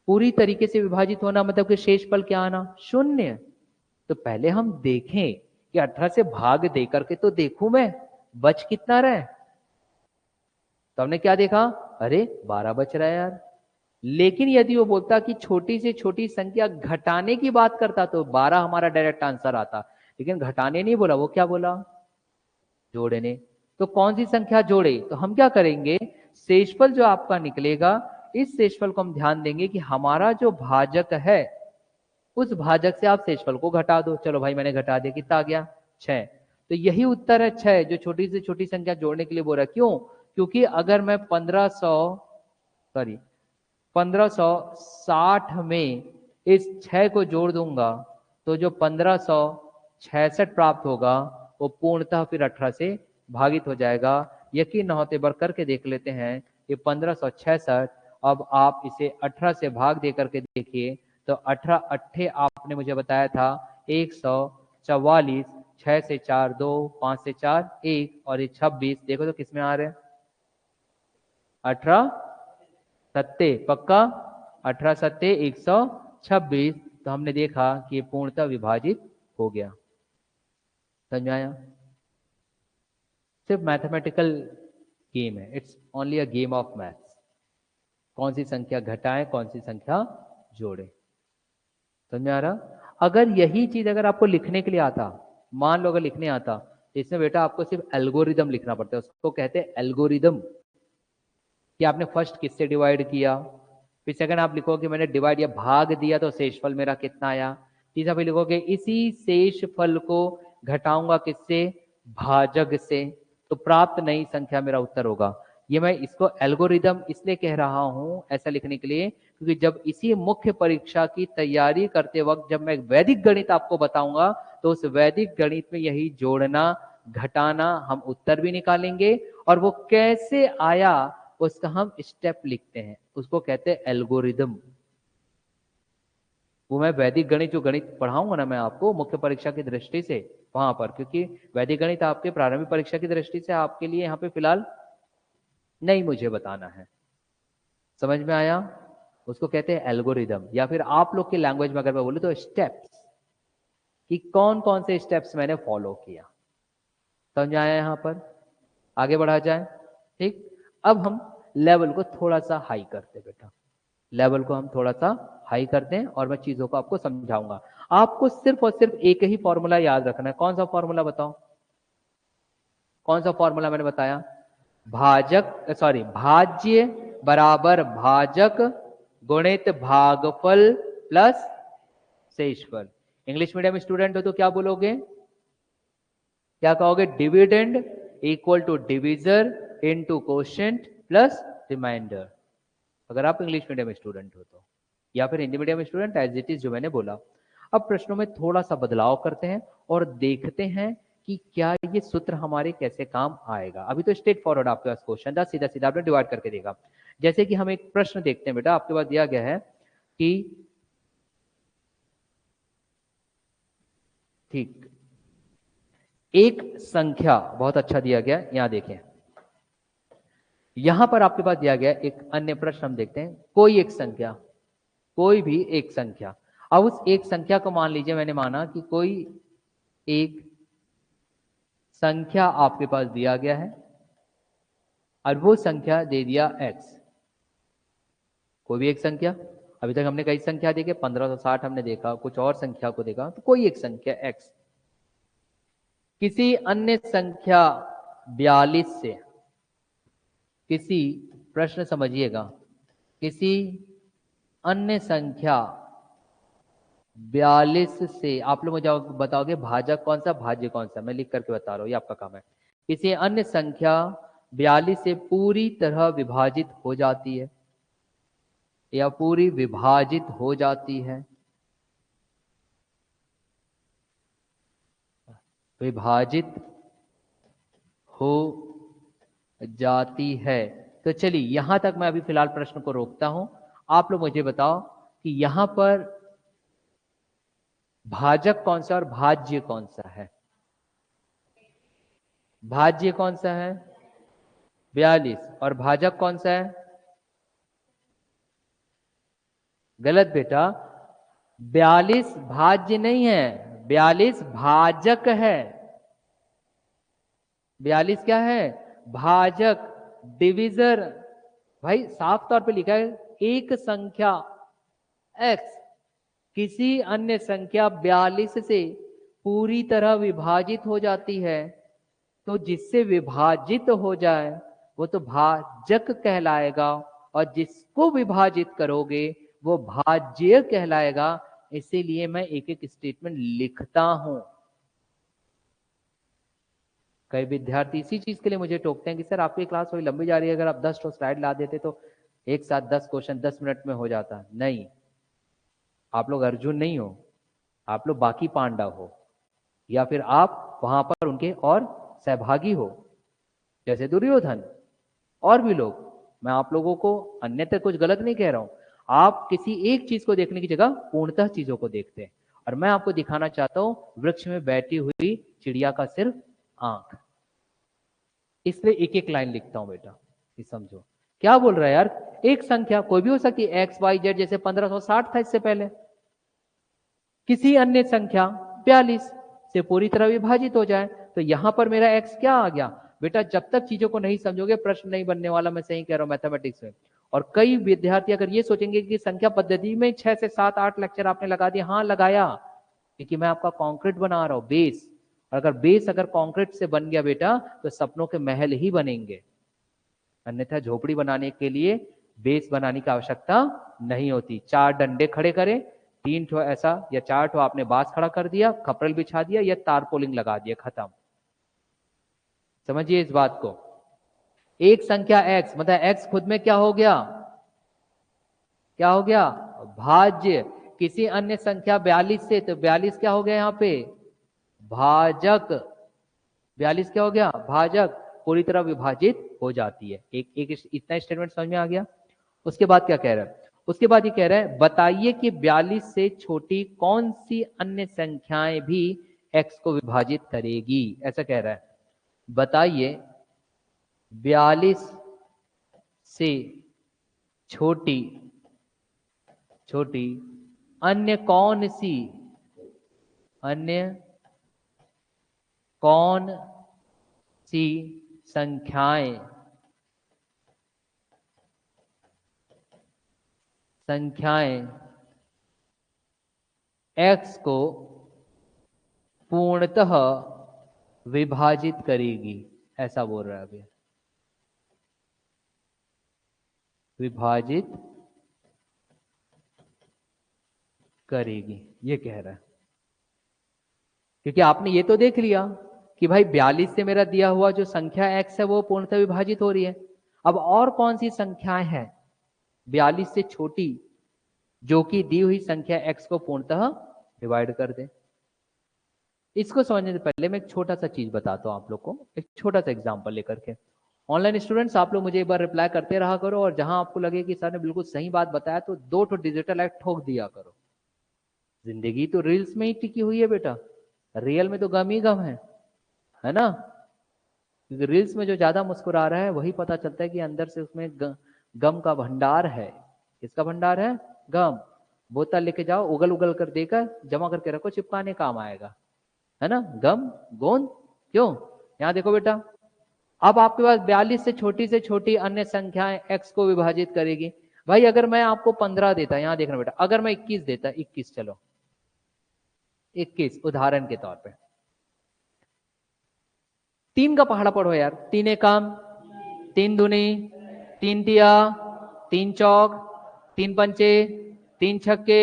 पूरी तरीके से विभाजित होना मतलब कि शेषफल क्या आना, शून्य। तो पहले हम देखें कि 18 से भाग दे करके तो देखूं मैं बच कितना रहे। तो हमने क्या देखा, अरे 12 बच रहा है यार। लेकिन यदि वो बोलता कि छोटी से छोटी संख्या घटाने की बात करता तो 12 हमारा डायरेक्ट आंसर आता, लेकिन घटाने नहीं बोला, वो क्या बोला, जोड़ने। तो कौन सी संख्या जोड़े, तो हम क्या करेंगे, शेषफल जो आपका निकलेगा, इस शेषफल को हम ध्यान देंगे कि हमारा जो भाजक है उस भाजक से आप शेषफल को घटा दो। चलो भाई मैंने घटा दिया, कितना आ गया 6। तो यही उत्तर है 6, जो छोटी से छोटी संख्या जोड़ने के लिए बोल रहा है। क्यों, क्योंकि अगर मैं 1560 में इस 6 को जोड़ दूंगा तो जो 1566 प्राप्त होगा वो पूर्णतः फिर 18 से भागित हो जाएगा। यकीन न होते बार करके देख लेते हैं, ये 1566, अब आप इसे 18 से भाग दे करके देखिए, तो 18 अट्ठे आपने मुझे बताया था 144, 6 से 4 2, 5 से 4 1 और ये 26, देखो तो किसमें आ रहे हैं, 18 सत्ते, पक्का 18 सत्ते 126। तो हमने देखा कि ये पूर्णतः विभाजित हो गया। समझ में आया, सिर्फ मैथमेटिकल गेम है, it's only a game of maths. कौन सी संख्या घटाएं, कौन सी संख्या जोड़े, समझ में आ रहा। अगर यही चीज अगर आपको लिखने के लिए आता, मान लो अगर लिखने आता, इसमें बेटा आपको सिर्फ एल्गोरिदम लिखना पड़ता है, उसको कहते हैं एल्गोरिदम, कि आपने फर्स्ट किससे डिवाइड किया, फिर सेकंड आप लिखो कि मैंने डिवाइड या भाग दिया तो शेषफल मेरा कितना आया, तीसरा फिर लिखोगे इसी शेषफल को घटाऊंगा किससे, भाजक से, तो प्राप्त नई संख्या मेरा उत्तर होगा। ये मैं इसको एल्गोरिदम इसलिए कह रहा हूं ऐसा लिखने के लिए, क्योंकि जब इसी मुख्य परीक्षा की तैयारी करते वक्त जब मैं वैदिक गणित आपको बताऊंगा तो उस वैदिक गणित में यही जोड़ना घटाना हम उत्तर भी निकालेंगे, और वो कैसे आया उसका हम स्टेप लिखते हैं, उसको कहते हैं एल्गोरिदम। वो मैं वैदिक गणित जो गणित पढ़ाऊंगा ना मैं आपको मुख्य परीक्षा की दृष्टि से वहां पर, क्योंकि वैदिक गणित आपके प्रारंभिक परीक्षा की दृष्टि से आपके लिए यहाँ पे फिलहाल नहीं मुझे बताना है, समझ में आया, उसको कहते हैं एल्गोरिदम, या फिर आप लोग की लैंग्वेज में अगर मैं बोलूं तो स्टेप्स, कि कौन कौन से स्टेप्स मैंने फॉलो किया। समझ आया यहाँ पर, आगे बढ़ा जाए। ठीक, अब हम लेवल को थोड़ा सा हाई करते बेटा, लेवल को हम थोड़ा सा हाई करते हैं और मैं चीजों को आपको समझाऊंगा। आपको सिर्फ और सिर्फ एक ही फॉर्मूला याद रखना है। कौन सा फॉर्मूला बताओ, कौन सा फॉर्मूला मैंने बताया, भाज्य बराबर भाजक गुणित भागफल प्लस शेषफल। इंग्लिश मीडियम स्टूडेंट हो तो क्या बोलोगे, क्या कहोगे, dividend equal to divisor into quotient plus remainder, अगर आप इंग्लिश मीडियम स्टूडेंट हो तो, या फिर Hindi medium student as it is जो मैंने बोला। अब प्रश्नों में थोड़ा सा बदलाव करते हैं और देखते हैं कि क्या ये सूत्र हमारे कैसे काम आएगा। अभी तो स्ट्रेट फॉरवर्ड आपके पास क्वेश्चन था, सीधा सीधा आपने डिवाइड करके देखा। जैसे कि हम एक प्रश्न देखते हैं बेटा, आपके पास दिया गया है कि ठीक एक संख्या, बहुत अच्छा दिया गया, यहां देखें, यहां पर आपके पास दिया गया एक अन्य प्रश्न हम देखते हैं, कोई एक संख्या, कोई भी एक संख्या। अब उस एक संख्या को मान लीजिए, मैंने माना कि कोई एक संख्या आपके पास दिया गया है और वो संख्या दे दिया x, कोई भी एक संख्या। अभी तक हमने कई संख्या देखी, 1560 हमने देखा, कुछ और संख्या को देखा, तो कोई एक संख्या x किसी अन्य संख्या 42 से, किसी, प्रश्न समझिएगा, किसी अन्य संख्या 42 से, आप लोग मुझे बताओगे भाजक कौन सा भाज्य कौन सा, मैं लिख करके बता रहा हूं, ये आपका काम है। किसी अन्य संख्या 42 से पूरी तरह विभाजित हो जाती है या पूरी विभाजित हो जाती है, विभाजित हो जाती है। तो चलिए यहां तक मैं अभी फिलहाल प्रश्न को रोकता हूं। आप लोग मुझे बताओ कि यहां पर भाजक कौन सा और भाज्य कौन सा है, भाज्य कौन सा है 42 और भाजक कौन सा है, गलत बेटा, 42 भाज्य नहीं है, 42 भाजक है। 42 क्या है, भाजक, डिविजर। भाई साफ तौर पे लिखा है एक संख्या x किसी अन्य संख्या 42 से पूरी तरह विभाजित हो जाती है, तो जिससे विभाजित हो जाए वो तो भाजक कहलाएगा, और जिसको विभाजित करोगे वो भाज्य कहलाएगा। इसीलिए मैं एक एक स्टेटमेंट लिखता हूं। कई विद्यार्थी इसी चीज के लिए मुझे टोकते हैं कि सर आपकी क्लास थोड़ी लंबी जा रही है, अगर आप 10 स्लाइड ला देते तो एक साथ 10 क्वेश्चन 10 मिनट में हो जाता। नहीं, आप लोग अर्जुन नहीं हो, आप लोग बाकी पांडव हो, या फिर आप वहां पर उनके और सहभागी हो, जैसे दुर्योधन और भी लोग। मैं आप लोगों को अन्यथा कुछ गलत नहीं कह रहा हूं, आप किसी एक चीज को देखने की जगह पूर्णतः चीजों को देखते हैं, और मैं आपको दिखाना चाहता हूं वृक्ष में बैठी हुई चिड़िया का सिर्फ आंख। इसलिए एक एक लाइन लिखता हूं बेटा, ये समझो क्या बोल रहा है यार। एक संख्या कोई भी हो सकती है, एक्स वाई जेड, जैसे 1560 था इससे पहले, किसी अन्य संख्या 42 से पूरी तरह विभाजित हो जाए, तो यहां पर मेरा एक्स क्या आ गया बेटा। जब तक चीजों को नहीं समझोगे प्रश्न नहीं बनने वाला, मैं सही कह रहा हूं मैथमेटिक्स में। और कई विद्यार्थी अगर ये सोचेंगे कि संख्या पद्धति में 6 से 7 8 लेक्चर आपने लगा दिया, हाँ लगाया, क्योंकि मैं आपका कॉन्क्रीट बना रहा हूं, बेस, और अगर बेस अगर कंक्रीट से बन गया बेटा तो सपनों के महल ही बनेंगे, अन्यथा झोपड़ी बनाने के लिए बेस बनाने की आवश्यकता नहीं होती। 4 डंडे खड़े करें, 3 ठो ऐसा या 4 ठो आपने बांस खड़ा कर दिया, खपरल बिछा दिया या तारपोलिंग लगा दिया, खत्म। समझिए इस बात को। एक संख्या x मतलब x खुद में क्या हो गया, क्या हो गया, भाज्य किसी अन्य संख्या 42 से, तो 42 क्या हो गया यहाँ पे, भाजक। 42 क्या हो गया, भाजक, पूरी तरह विभाजित हो जाती है। एक इतना स्टेटमेंट समझ में आ गया। उसके बाद क्या कह रहा है, उसके बाद ये कह रहा है बताइए कि 42 से छोटी कौन सी अन्य संख्याएं भी x को विभाजित करेगी, ऐसा कह रहा है। बताइए 42 से छोटी छोटी अन्य कौन सी संख्याएं x को पूर्णतः विभाजित करेगी, ऐसा बोल रहा है अभी, विभाजित करेगी, ये कह रहा है। क्योंकि आपने ये तो देख लिया कि भाई 42 से मेरा दिया हुआ जो संख्या x है वो पूर्णतः विभाजित हो रही है। अब और कौन सी संख्याएं हैं 42 से छोटी जो कि दी हुई संख्या x को पूर्णतः डिवाइड कर दे। इसको समझने से पहले मैं एक छोटा सा चीज बताता हूं आप लोग को, एक छोटा सा एग्जांपल लेकर के। ऑनलाइन स्टूडेंट्स आप लोग मुझे एक बार रिप्लाई करते रहा करो, और जहां आपको लगे कि सर ने बिल्कुल सही बात बताया तो 2 ठो डिजिटल एक्ट ठोक दिया करो। जिंदगी तो रील्स में ही टिकी हुई है बेटा, रियल में तो गम ही गम है ना। क्योंकि रील्स में जो ज्यादा मुस्कुरा रहा है वही पता चलता है कि अंदर से उसमें गम का भंडार है। किसका भंडार है, गम। बोतल लेके जाओ, उगल उगल कर देकर जमा करके रखो, चिपकाने काम आएगा, है ना। गम गोंद क्यों। यहां देखो बेटा, अब आपके पास 42 से छोटी अन्य संख्याएं x को विभाजित करेगी। भाई अगर मैं आपको 15 देता, यहां देखना बेटा, अगर मैं 21 देता, 21 चलो 21 उदाहरण के तौर पे, 3 का पहाड़ा पढ़ो यार, 3 एकम, 3 दूनी, 3 तिया, 3 चौक, 3 पंचे, 3 छक्के,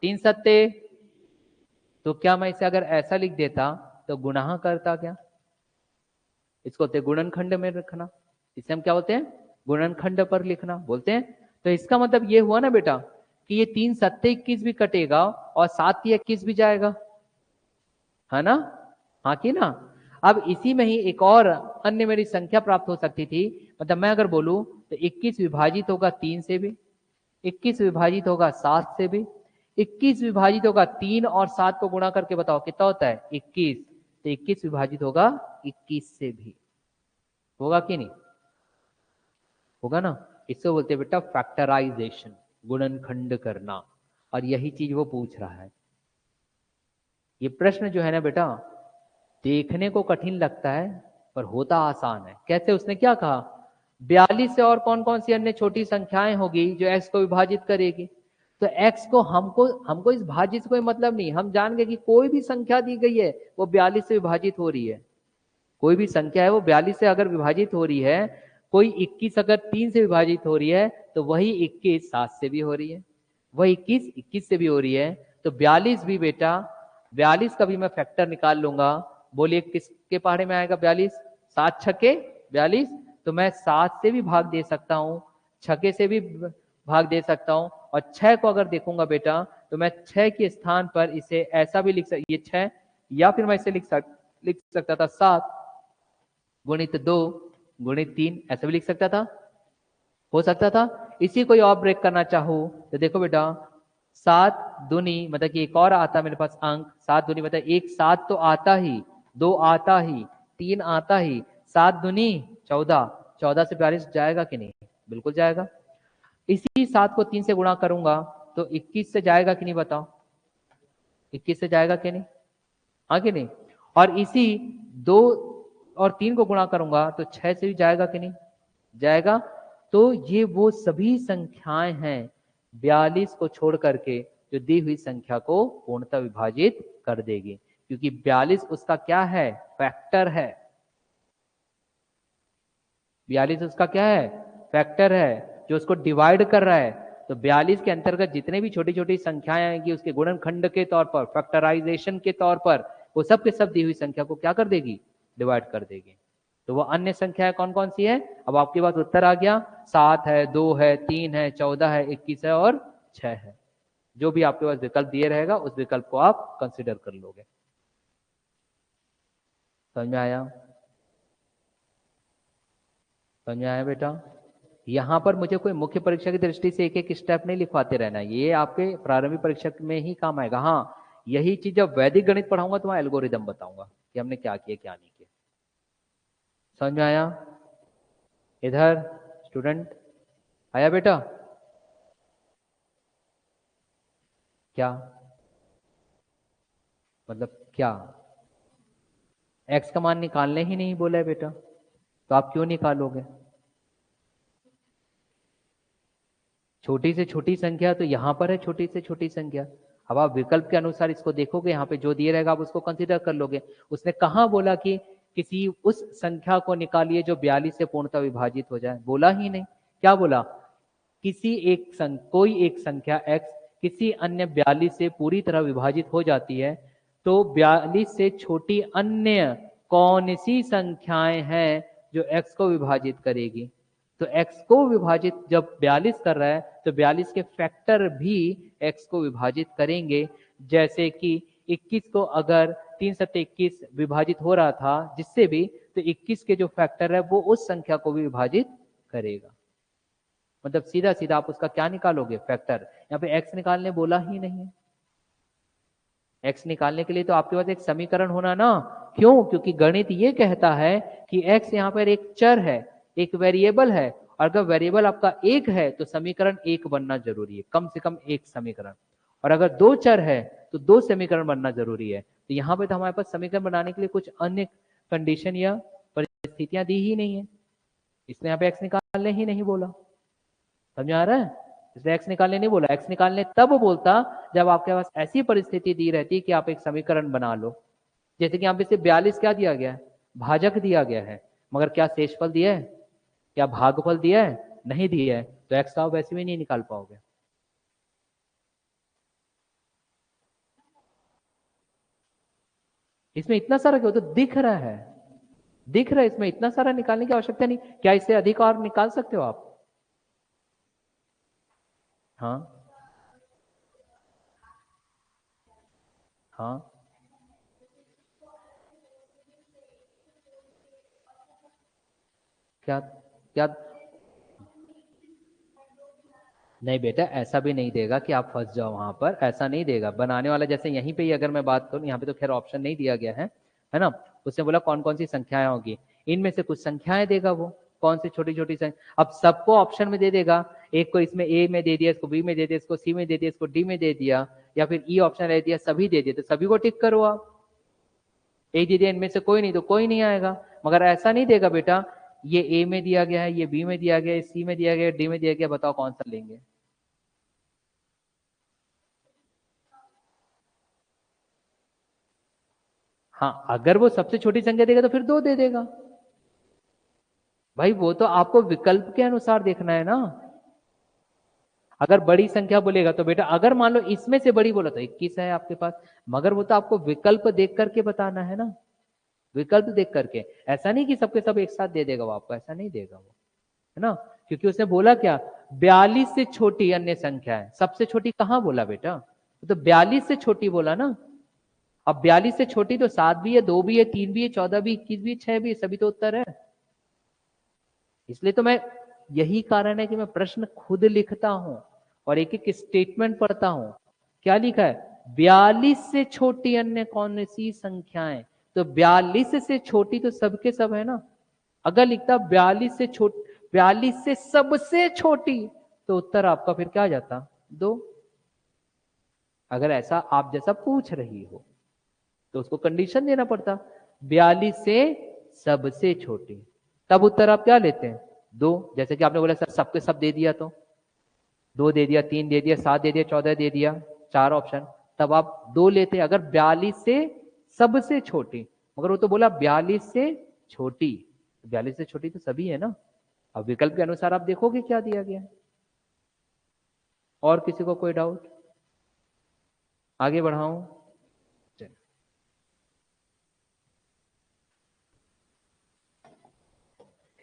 3 सत्ते। तो क्या मैं इसे अगर ऐसा लिख देता तो गुणाह करता क्या। इसको बोलते हैं गुणनखंड में रखना, इसे हम क्या बोलते हैं, गुणनखंड पर लिखना बोलते हैं। तो इसका मतलब ये हुआ ना बेटा कि ये 3 सत्ते 21 भी कटेगा और 7 तिया 21 भी जाएगा, है ना, हाँ कि ना। अब इसी में ही एक और अन्य मेरी संख्या प्राप्त हो सकती थी। मतलब मैं अगर बोलूं तो 21 विभाजित होगा 3 से भी, 21 विभाजित होगा 7 से भी, 21 विभाजित होगा 3 और 7 को गुणा करके बताओ कितना होता है 21। तो 21 विभाजित होगा 21 से भी, होगा कि नहीं, होगा ना। इससे बोलते हैं बेटा फैक्टराइजेशन, गुणनखंड करना। और यही चीज वो पूछ रहा है। ये प्रश्न जो है ना बेटा, देखने को कठिन लगता है पर होता आसान है। कैसे, उसने क्या कहा, 42 से और कौन कौन सी अन्य छोटी संख्याएं होगी जो x को विभाजित करेगी। तो x को हमको इस भाज्य से कोई मतलब नहीं, हम जान गए कि कोई भी संख्या दी गई है वो 42 से विभाजित हो रही है। कोई भी संख्या है वो 42 से अगर विभाजित हो रही है, कोई 21 अगर 3 से विभाजित हो रही है तो वही 21 7 से भी हो रही है, वही 21 21 से भी हो रही है। तो 42 भी बेटा, 42 का भी मैं फैक्टर निकाल लूंगा। बोलिए किसके पहाड़े में आएगा 42, 7 छक्के 42। तो मैं 7 से भी भाग दे सकता हूँ, छक्के से भी भाग दे सकता हूँ, और 6 को अगर देखूंगा बेटा तो मैं 6 के स्थान पर इसे ऐसा भी लिख सकता, ये 6, या फिर मैं इसे लिख सकता था 7 गुणित 2 गुणित 3, ऐसा भी लिख सकता था, हो सकता था। इसी को और ब्रेक करना चाहूं तो देखो बेटा, 7 दूनी मतलब कि एक और आता मेरे पास अंक, 7 दूनी मतलब एक 7 तो आता ही, 2 आता ही, 3 आता ही, 7 दूनी 14, 14 से 42 जाएगा कि नहीं, बिल्कुल जाएगा। इसी 7 को 3 से गुणा करूंगा तो 21 से जाएगा कि नहीं बताओ, 21 से जाएगा कि नहीं, हाँ कि नहीं। और इसी 2 और 3 को गुणा करूंगा तो 6 से भी जाएगा कि नहीं, जाएगा। तो ये वो सभी संख्याएं हैं 42 को छोड़ करके जो दी हुई संख्या को पूर्णतः विभाजित कर देगी। क्योंकि 42 उसका क्या है, फैक्टर है। 42 उसका क्या है, फैक्टर है जो उसको डिवाइड कर रहा है। तो 42 के अंतर्गत जितने भी छोटी छोटी संख्याएं आएंगी उसके गुणनखंड के तौर पर, फैक्टराइजेशन के तौर पर, वो सब के सब दी हुई संख्या को क्या कर देगी, डिवाइड कर देगी। तो वो अन्य संख्याएं कौन कौन सी है, अब आपके पास उत्तर आ गया, 7 है, 2 है, 3 है, 14 है, 21 है और 6 है। जो भी आपके पास विकल्प दिए रहेगा उस विकल्प को आप कंसिडर कर लोगे। समझ में आया, समझ में आया बेटा। यहाँ पर मुझे कोई मुख्य परीक्षा की दृष्टि से एक एक स्टेप नहीं लिखवाते रहना, ये आपके प्रारंभिक परीक्षा में ही काम आएगा। हाँ, यही चीज जब वैदिक गणित पढ़ाऊंगा तो मैं एल्गोरिदम बताऊंगा कि हमने क्या किया क्या नहीं किया। समझ में आया, इधर स्टूडेंट आया बेटा, क्या मतलब क्या, एक्स का मान निकालने ही नहीं बोला है बेटा, तो आप क्यों निकालोगे। छोटी से छोटी संख्या तो यहां पर है, छोटी से छोटी संख्या। अब आप विकल्प के अनुसार इसको देखोगे, यहाँ पे जो दिए रहेगा आप उसको कंसीडर कर लोगे। उसने कहाँ बोला कि किसी उस संख्या को निकालिए जो 42 से पूर्णतः विभाजित हो जाए, बोला ही नहीं। क्या बोला, किसी एक कोई एक संख्या x किसी अन्य 42 से पूरी तरह विभाजित हो जाती है, तो 42 से छोटी अन्य कौन सी संख्याएं हैं जो x को विभाजित करेगी। तो x को विभाजित जब 42 कर रहा है तो 42 के फैक्टर भी x को विभाजित करेंगे। जैसे कि 21 को अगर 3 सत्ते 21 विभाजित हो रहा था जिससे भी, तो 21 के जो फैक्टर है वो उस संख्या को भी विभाजित करेगा। मतलब सीधा सीधा आप उसका क्या निकालोगे, फैक्टर। यहाँ पे x निकालने बोला ही नहीं है। x निकालने के लिए तो आपके पास एक समीकरण होना ना। क्यों, क्योंकि गणित ये कहता है कि x यहाँ पर एक चर है, एक वेरिएबल है, और अगर वेरिएबल आपका एक है तो समीकरण एक बनना जरूरी है, कम से कम एक समीकरण। और अगर दो चर है तो दो समीकरण बनना जरूरी है। तो यहाँ पे तो हमारे पास समीकरण बनाने के लिए कुछ अन्य कंडीशन या परिस्थितियां दी ही नहीं है, इसलिए यहाँ पे x निकालने ही नहीं बोला। समझ आ रहा है, इसलिए एक्स निकालने नहीं बोला। एक्स निकालने तब बोलता जब आपके पास ऐसी परिस्थिति दी रहती कि आप एक समीकरण बना लो। जैसे कि यहाँ पे सिर्फ 42 क्या दिया गया है, भाजक दिया गया है, मगर क्या शेषफल दिया है, क्या भागफल दिया है, नहीं दिया है, तो एक्स का आप वैसे भी नहीं निकाल पाओगे। इसमें इतना सारा क्यों, तो दिख रहा है, दिख रहा है, इसमें इतना सारा निकालने की आवश्यकता नहीं। क्या इससे अधिक और निकाल सकते हो आप। हाँ हाँ, क्या क्या, नहीं बेटा ऐसा भी नहीं देगा कि आप फंस जाओ वहां पर, ऐसा नहीं देगा बनाने वाला। जैसे यहीं पे ही अगर मैं बात करूं, यहाँ पे तो खैर ऑप्शन नहीं दिया गया है ना। उसने बोला कौन कौन सी संख्याएं होगी, इनमें से कुछ संख्याएं देगा वो, कौन सी छोटी छोटी संख्या। अब सबको ऑप्शन में दे देगा, एक को इसमें ए में दे दिया, इसको बी में दे दिया, इसको सी में दे दिया, इसको डी में दे दिया, या फिर ई ऑप्शन दे दिया, सभी दे दिया, तो सभी को टिक करो आप। ए दे दिया इनमें से कोई नहीं तो कोई नहीं आएगा। मगर ऐसा नहीं देगा बेटा, ये ए में दिया गया है, ये बी में दिया गया है, सी में दिया गया है, डी में दिया गया, बताओ कौन सा लेंगे। हाँ, अगर वो सबसे छोटी संख्या देगा तो फिर दो दे देगा। भाई वो तो आपको विकल्प के अनुसार देखना है ना। अगर बड़ी संख्या बोलेगा तो बेटा, अगर मान लो इसमें से बड़ी बोला तो 21 है आपके पास, मगर वो तो आपको विकल्प देख करके बताना है ना, विकल्प देख करके। ऐसा नहीं कि सबके सब एक साथ दे देगा वो आपको, ऐसा नहीं देगा वो, है ना। क्योंकि उसने बोला क्या, 42 से छोटी अन्य संख्या है। सबसे छोटी कहाँ बोला बेटा, तो 42 से छोटी बोला ना। अब 42 से छोटी तो 7 भी है, 2 भी है, 3 भी है, 14 भी, 21 भी, 6 भी, सभी तो उत्तर है। इसलिए तो मैं, यही कारण है कि मैं प्रश्न खुद लिखता हूं और एक एक स्टेटमेंट पढ़ता हूं। क्या लिखा है, 42 से छोटी अन्य कौन सी संख्याएं, तो 42 से छोटी तो सबके सब है ना। अगर लिखता 42 से छोटी, 42 से सबसे छोटी, तो उत्तर आपका फिर क्या आ जाता, 2। अगर ऐसा आप जैसा पूछ रही हो तो उसको कंडीशन देना पड़ता, 42 से सबसे छोटी, तब उत्तर आप क्या लेते हैं, 2। जैसे कि आपने बोला सर सबके सब दे दिया, तो 2 दे दिया, 3 दे दिया, 7 दे दिया, 14 दे दिया, 4 ऑप्शन, तब आप 2 लेते। अगर 42 से सबसे छोटी, मगर वो तो बोला 42 से छोटी, 42 से छोटी तो सभी है ना। अब विकल्प के अनुसार आप देखोगे क्या दिया गया है। और किसी को कोई डाउट? आगे बढ़ाऊं?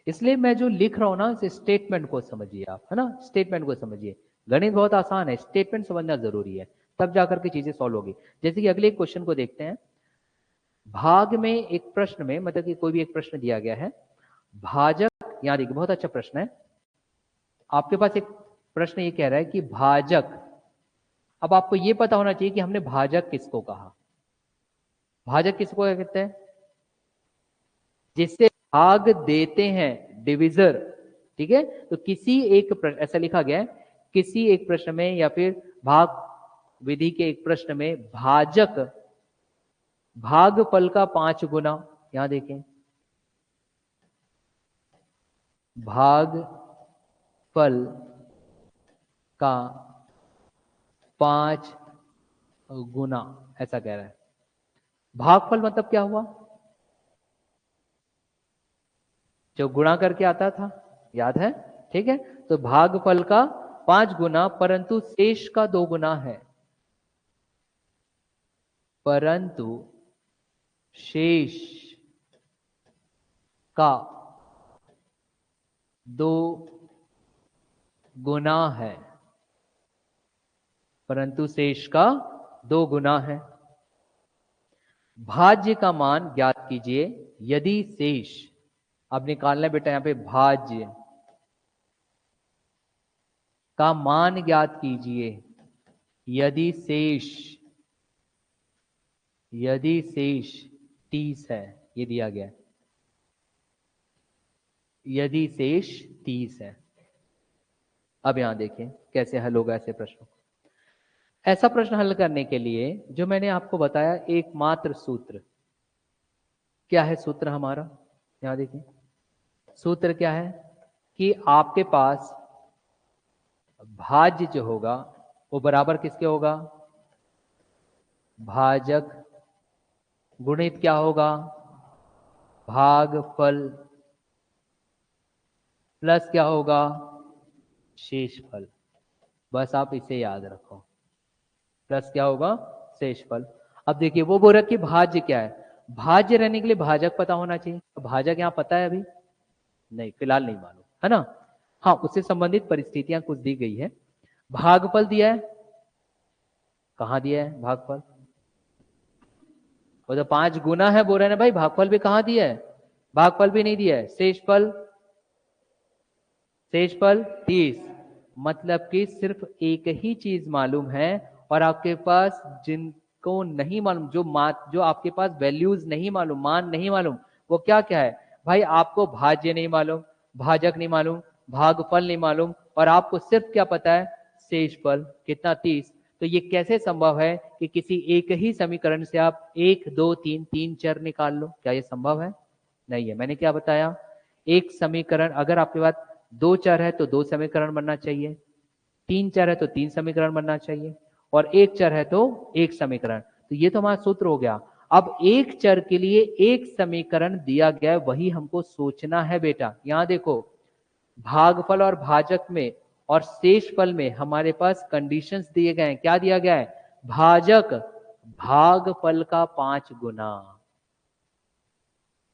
इसलिए मैं जो लिख रहा हूं ना, इस स्टेटमेंट को समझिए आप, है ना, स्टेटमेंट को समझिए। गणित बहुत आसान है, स्टेटमेंट समझना जरूरी है, तब जाकर के चीजें सॉल्व होगी। जैसे कि अगले क्वेश्चन को देखते हैं। भाग में एक प्रश्न में, मतलब कि कोई भी एक प्रश्न दिया गया है, भाजक, यहां देखिए बहुत अच्छा प्रश्न है। आपके पास एक प्रश्न ये कह रहा है कि भाजक, अब आपको ये पता होना चाहिए कि हमने भाजक किसको कहा। भाजक किसको क्या कहते हैं? जिससे भाग देते हैं, डिविजर। ठीक है, तो किसी एक प्रश्न, ऐसा लिखा गया है, किसी एक प्रश्न में या फिर भाग विधि के एक प्रश्न में भाजक भागफल का 5 गुना, यहां देखें, भागफल का 5 गुना, ऐसा कह रहा है। भागफल मतलब क्या हुआ? जो गुणा करके आता था, याद है? ठीक है, तो भागफल का 5 गुना, परंतु शेष का 2 गुना है, परंतु शेष का 2 गुना है, परंतु शेष का 2 गुना है। भाज्य का मान ज्ञात कीजिए यदि शेष, अब निकालना है बेटा, यहां पे भाज्य का मान ज्ञात कीजिए यदि शेष 30 है, ये दिया गया है, यदि शेष 30 है। अब यहां देखें कैसे हल होगा ऐसे प्रश्नों। ऐसा प्रश्न हल करने के लिए जो मैंने आपको बताया एकमात्र सूत्र, क्या है सूत्र हमारा? यहां देखिए सूत्र क्या है कि आपके पास भाज्य जो होगा वो बराबर किसके होगा? भाजक गुणित क्या होगा? भागफल प्लस क्या होगा? शेषफल। बस आप इसे याद रखो, प्लस क्या होगा? शेषफल। अब देखिए वो बोल रहा कि भाज्य क्या है, भाज्य रहने के लिए भाजक पता होना चाहिए। भाजक यहां पता है अभी? नहीं, फिलहाल नहीं मालूम, है ना। हाँ, उससे संबंधित परिस्थितियां कुछ दी गई है। भागफल दिया है, कहां दिया है भागफल? वो तो 5 गुना है बोल रहे हैं भाई, भागफल भी कहां दिया है? भागफल भी नहीं दिया है। शेषफल, शेषफल 30, मतलब कि सिर्फ एक ही चीज मालूम है, और आपके पास जिनको नहीं मालूम, जो आपके पास वैल्यूज नहीं मालूम, मान नहीं मालूम, वो क्या क्या है भाई? आपको भाज्य नहीं मालूम, भाजक नहीं मालूम, भागफल नहीं मालूम, और आपको सिर्फ क्या पता है? शेषफल कितना? 30। तो ये कैसे संभव है कि किसी एक ही समीकरण से आप 1 2 3 3 चर निकाल लो? क्या ये संभव है? नहीं है। मैंने क्या बताया? एक समीकरण, अगर आपके पास 2 चर है तो 2 समीकरण बनना चाहिए, 3 चर है तो 3 समीकरण बनना चाहिए, और 1 चर है तो 1 समीकरण। तो ये तो हमारा सूत्र हो गया। अब एक चर के लिए एक समीकरण दिया गया है, वही हमको सोचना है बेटा। यहां देखो, भागफल और भाजक में और शेषफल में हमारे पास कंडीशंस दिए गए हैं। क्या दिया गया है? भाजक भागफल का 5 गुना,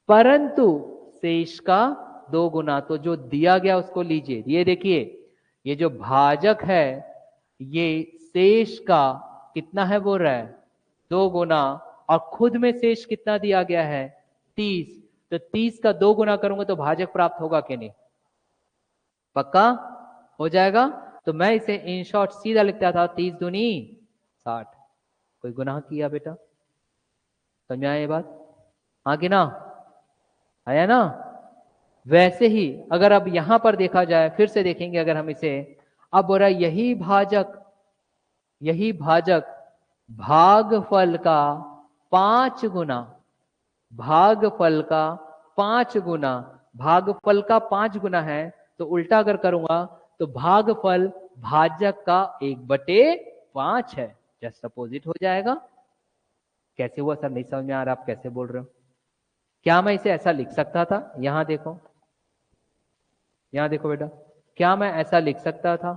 परंतु शेष का 2 गुना। तो जो दिया गया उसको लीजिए। ये देखिए, ये जो भाजक है ये शेष का कितना है बोल रहा है? 2 गुना, और खुद में शेष कितना दिया गया है? 30। तो 30 का 2 गुना करूंगा तो भाजक प्राप्त होगा कि नहीं? पक्का हो जाएगा। तो मैं इसे इन शॉर्ट सीधा लिखता था, 30 दूनी 60। कोई गुनाह किया बेटा? समझ में आया ये बात? हाँ कि ना? आया ना? वैसे ही अगर अब यहां पर देखा जाए, फिर से देखेंगे अगर हम इसे, अब बोल रहा यही भाजक भागफल का 5 गुना, भागफल का 5 गुना, भागफल का 5 गुना है, तो उल्टा अगर करूंगा तो भागफल भाजक का 1/5 है। जस्ट अपोजिट हो जाएगा। कैसे हुआ सर, नहीं समझ में आ रहा, आप कैसे बोल रहे हो? क्या मैं इसे ऐसा लिख सकता था? यहां देखो, यहां देखो बेटा, क्या मैं ऐसा लिख सकता था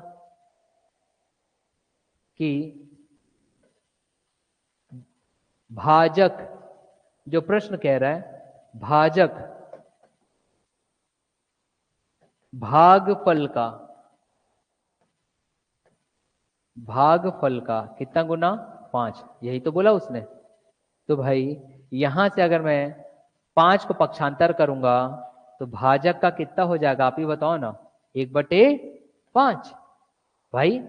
कि भाजक, जो प्रश्न कह रहा है भाजक भागफल का कितना गुना? 5, यही तो बोला उसने। तो भाई यहां से अगर मैं 5 को पक्षांतर करूंगा तो भाजक का कितना हो जाएगा, आप ही बताओ ना, 1/5। भाई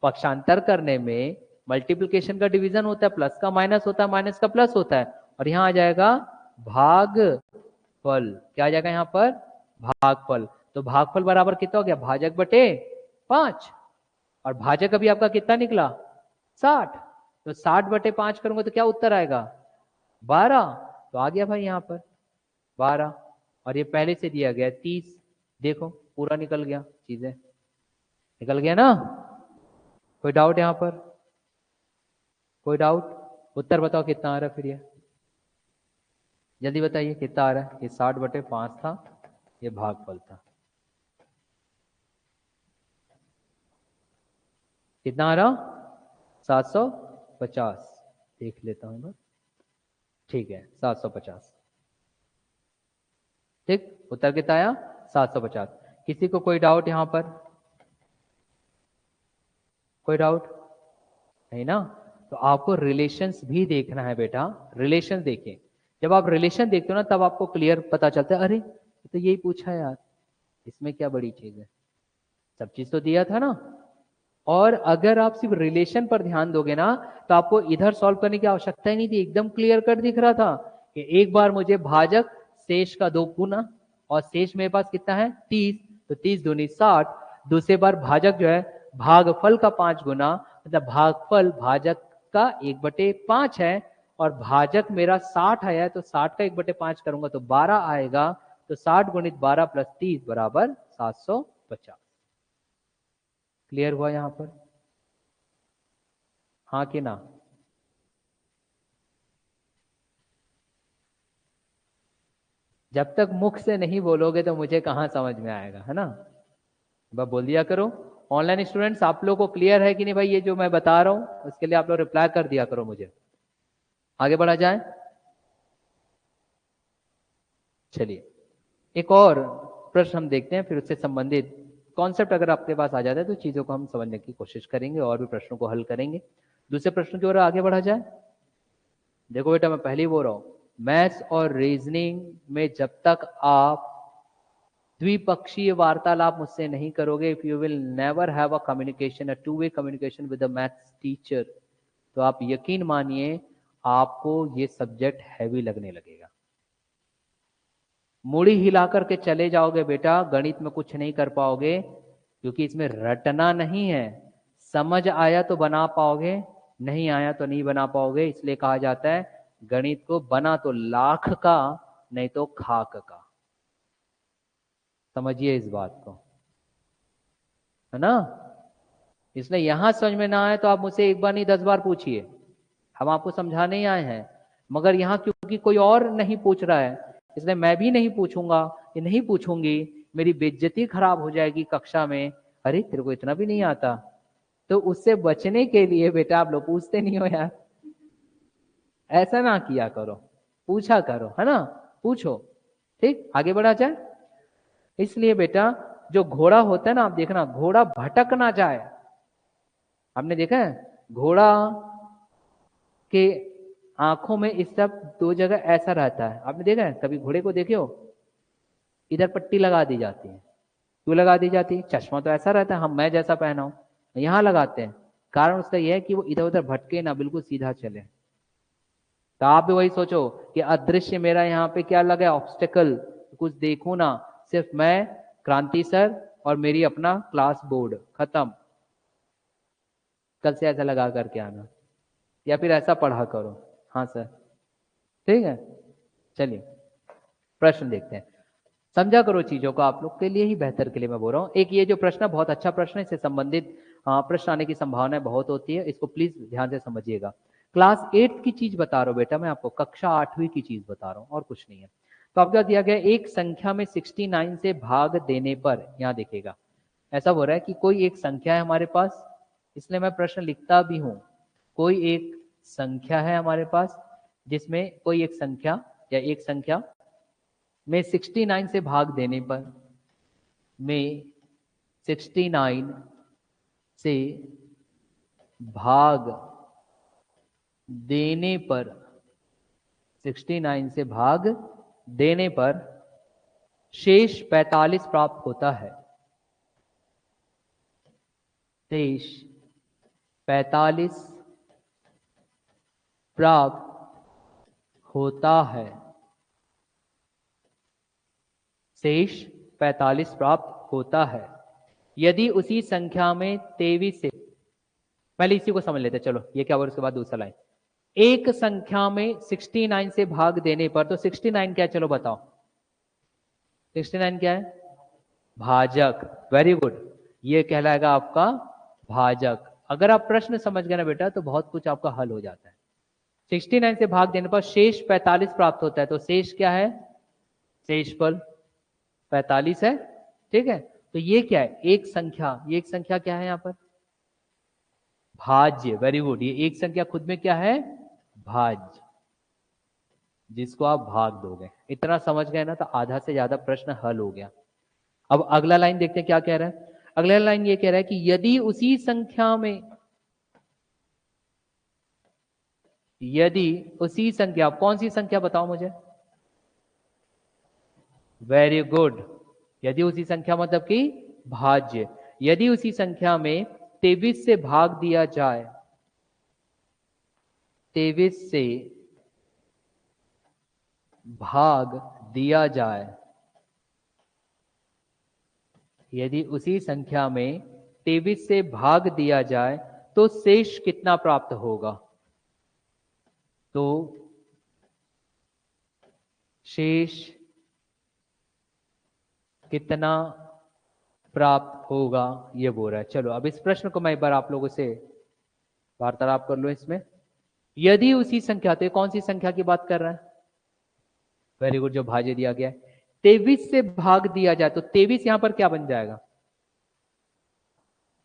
पक्षांतर करने में मल्टीप्लिकेशन का डिवीजन होता है, प्लस का माइनस होता है, माइनस का प्लस होता है, और यहां आ जाएगा भागफल। क्या आ जाएगा यहाँ पर? भागफल। तो भागफल बराबर कितना हो गया? भाजक बटे 5, और भाजक अभी आपका कितना निकला? 60। तो 60/5 करूंगा तो क्या उत्तर आएगा? 12। तो आ गया भाई यहाँ पर 12, और ये पहले से दिया गया 30। देखो पूरा निकल गया, चीजें निकल गया ना। कोई डाउट यहाँ पर? कोई डाउट? उत्तर बताओ कितना आ रहा है फिर ये, जल्दी बताइए कितना आ रहा है। ये 60/5 था, ये भागफल था। कितना आ रहा? 750। देख लेता हूं बस, ठीक है 750। ठीक, उत्तर कितना आया? 750। किसी को कोई डाउट यहाँ पर? कोई डाउट नहीं ना? तो आपको रिलेशंस भी देखना है बेटा, रिलेशन देखिए। जब आप रिलेशन देखते हो ना तब आपको क्लियर पता चलता है, अरे तो यही पूछा है यार, इसमें क्या बड़ी चीज है, सब चीज तो दिया था ना। और अगर आप सिर्फ रिलेशन पर ध्यान दोगे ना तो आपको इधर सॉल्व करने की आवश्यकता ही नहीं थी, एकदम क्लियर कट दिख रहा था कि एक बार मुझे भाजक शेष का 2 गुना, और शेष मेरे पास कितना है? 30। तो 30 दूनी 60। दूसरे बार भाजक जो है भागफल का 5 गुना, मतलब भागफल भाजक का 1/5 है, और भाजक मेरा 60 आया है, तो 60 का 1/5 करूंगा तो 12 आएगा। तो 60 गुणित 12 प्लस 30 बराबर 750। क्लियर हुआ यहां पर? हाँ कि ना? जब तक मुख से नहीं बोलोगे तो मुझे कहाँ समझ में आएगा, है ना? बस बोल दिया करो। ऑनलाइन स्टूडेंट्स आप लोगों को क्लियर है कि नहीं भाई, ये जो मैं बता रहा हूँ उसके लिए आप लोग रिप्लाई कर दिया करो मुझे। आगे बढ़ा जाए, चलिए एक और प्रश्न हम देखते हैं, फिर उससे संबंधित कॉन्सेप्ट अगर आपके पास आ जाता है तो चीजों को हम समझने की कोशिश करेंगे और भी प्रश्नों को हल करेंगे। दूसरे प्रश्न की ओर आगे बढ़ा जाए। देखो बेटा मैं पहले ही बोल रहा हूं, मैथ्स और रीजनिंग में जब तक आप द्विपक्षीय वार्तालाप मुझसे नहीं करोगे, if you will never have a communication, a two way communication with the maths teacher, तो आप यकीन मानिए आपको ये सब्जेक्ट हैवी लगने लगेगा। मुड़ी हिला करके चले जाओगे बेटा, गणित में कुछ नहीं कर पाओगे, क्योंकि इसमें रटना नहीं है। समझ आया तो बना पाओगे, नहीं आया तो नहीं बना पाओगे। इसलिए कहा जाता है गणित को बना तो लाख का, नहीं तो खाक का। समझिए इस बात को, है ना? इसलिए यहां समझ में ना आए तो आप मुझसे एक बार नहीं 10 बार पूछिए, हम आपको समझाने ही आए हैं। मगर यहाँ क्योंकि कोई और नहीं पूछ रहा है, इसलिए मैं भी नहीं पूछूंगा, ये नहीं पूछूंगी, मेरी बेइज्जती खराब हो जाएगी कक्षा में। अरे तेरे को इतना भी नहीं आता, तो उससे बचने के लिए बेटा आप लोग पूछते नहीं हो यार, ऐसा ना किया करो, पूछा करो, है ना? पूछो। ठीक, आगे बढ़ा जाए। इसलिए बेटा जो घोड़ा होता है ना, आप देखना घोड़ा भटक ना जाए। आपने देखा है घोड़ा के आंखों में इस सब 2 जगह ऐसा रहता है, आपने देखा है? कभी घोड़े को देखे हो? इधर पट्टी लगा दी जाती है। क्यों लगा दी जाती है? चश्मा तो ऐसा रहता है, हम मैं जैसा पहना हूं, यहाँ लगाते हैं। कारण उसका यह है कि वो इधर उधर भटके ना, बिल्कुल सीधा चले। तो आप भी वही सोचो कि अदृश्य मेरा यहाँ पे क्या लगा है, ऑब्स्टेकल, कुछ देखूं ना, सिर्फ मैं, क्रांति सर और मेरी अपना क्लास बोर्ड, खत्म। कल से ऐसा लगा करके आना, या फिर ऐसा पढ़ा करो। हाँ सर, ठीक है। चलिए प्रश्न देखते हैं, समझा करो चीजों को, आप लोग के लिए ही बेहतर के लिए मैं बोल रहा हूँ। एक ये जो प्रश्न बहुत अच्छा प्रश्न है, इससे संबंधित प्रश्न आने की संभावना बहुत होती है, इसको प्लीज ध्यान से समझिएगा। क्लास 8 की चीज बता रहा हूं बेटा, मैं आपको कक्षा 8वीं की चीज बता रहा हूं और कुछ नहीं है। तो आपका दिया गया एक संख्या में 69 से भाग देने पर, यहां देखिएगा ऐसा हो रहा है कि कोई एक संख्या है हमारे पास, इसलिए मैं प्रश्न लिखता भी हूं। कोई एक संख्या है हमारे पास जिसमें कोई एक संख्या या एक संख्या में 69 से भाग देने पर, में 69 से भाग देने पर, 69 से भाग देने पर शेष 45 प्राप्त होता है। शेष 45 प्राप्त होता है। शेष 45 प्राप्त होता है यदि उसी संख्या में 23 से, पहले इसी को समझ लेते हैं, चलो ये क्या हुआ, उसके बाद दूसरा लाइन। एक संख्या में 69 से भाग देने पर, तो 69 क्या है, चलो बताओ 69 क्या है, भाजक। वेरी गुड, ये कहलाएगा आपका भाजक। अगर आप प्रश्न समझ गए ना बेटा तो बहुत कुछ आपका हल हो जाता है। 69 से भाग देने पर शेष 45 प्राप्त होता है, तो शेष क्या है, शेषफल 45 है, ठीक है। तो ये क्या है, एक संख्या, ये एक संख्या क्या है यहां पर, भाज्य। वेरी गुड, ये एक संख्या खुद में क्या है, भाज्य, जिसको आप भाग दोगे। इतना समझ गए ना तो आधा से ज्यादा प्रश्न हल हो गया। अब अगला लाइन देखते हैं क्या कह रहा है। अगला लाइन ये कह रहा है कि यदि उसी संख्या में, यदि उसी संख्या, कौन सी संख्या बताओ मुझे, वेरी गुड, यदि उसी संख्या मतलब कि भाज्य, यदि उसी संख्या में 23 से भाग दिया जाए, 23 से भाग दिया जाए, यदि उसी संख्या में 23 से भाग दिया जाए तो शेष कितना प्राप्त होगा, तो शेष कितना प्राप्त होगा ये बोल रहा है। चलो अब इस प्रश्न को मैं एक बार आप लोगों से वार्तालाप कर लो इसमें। यदि उसी संख्या, तो कौन सी संख्या की बात कर रहा है, वेरी गुड, जो भाज्य दिया गया है। 23 से भाग दिया जाए तो 23 यहां पर क्या बन जाएगा,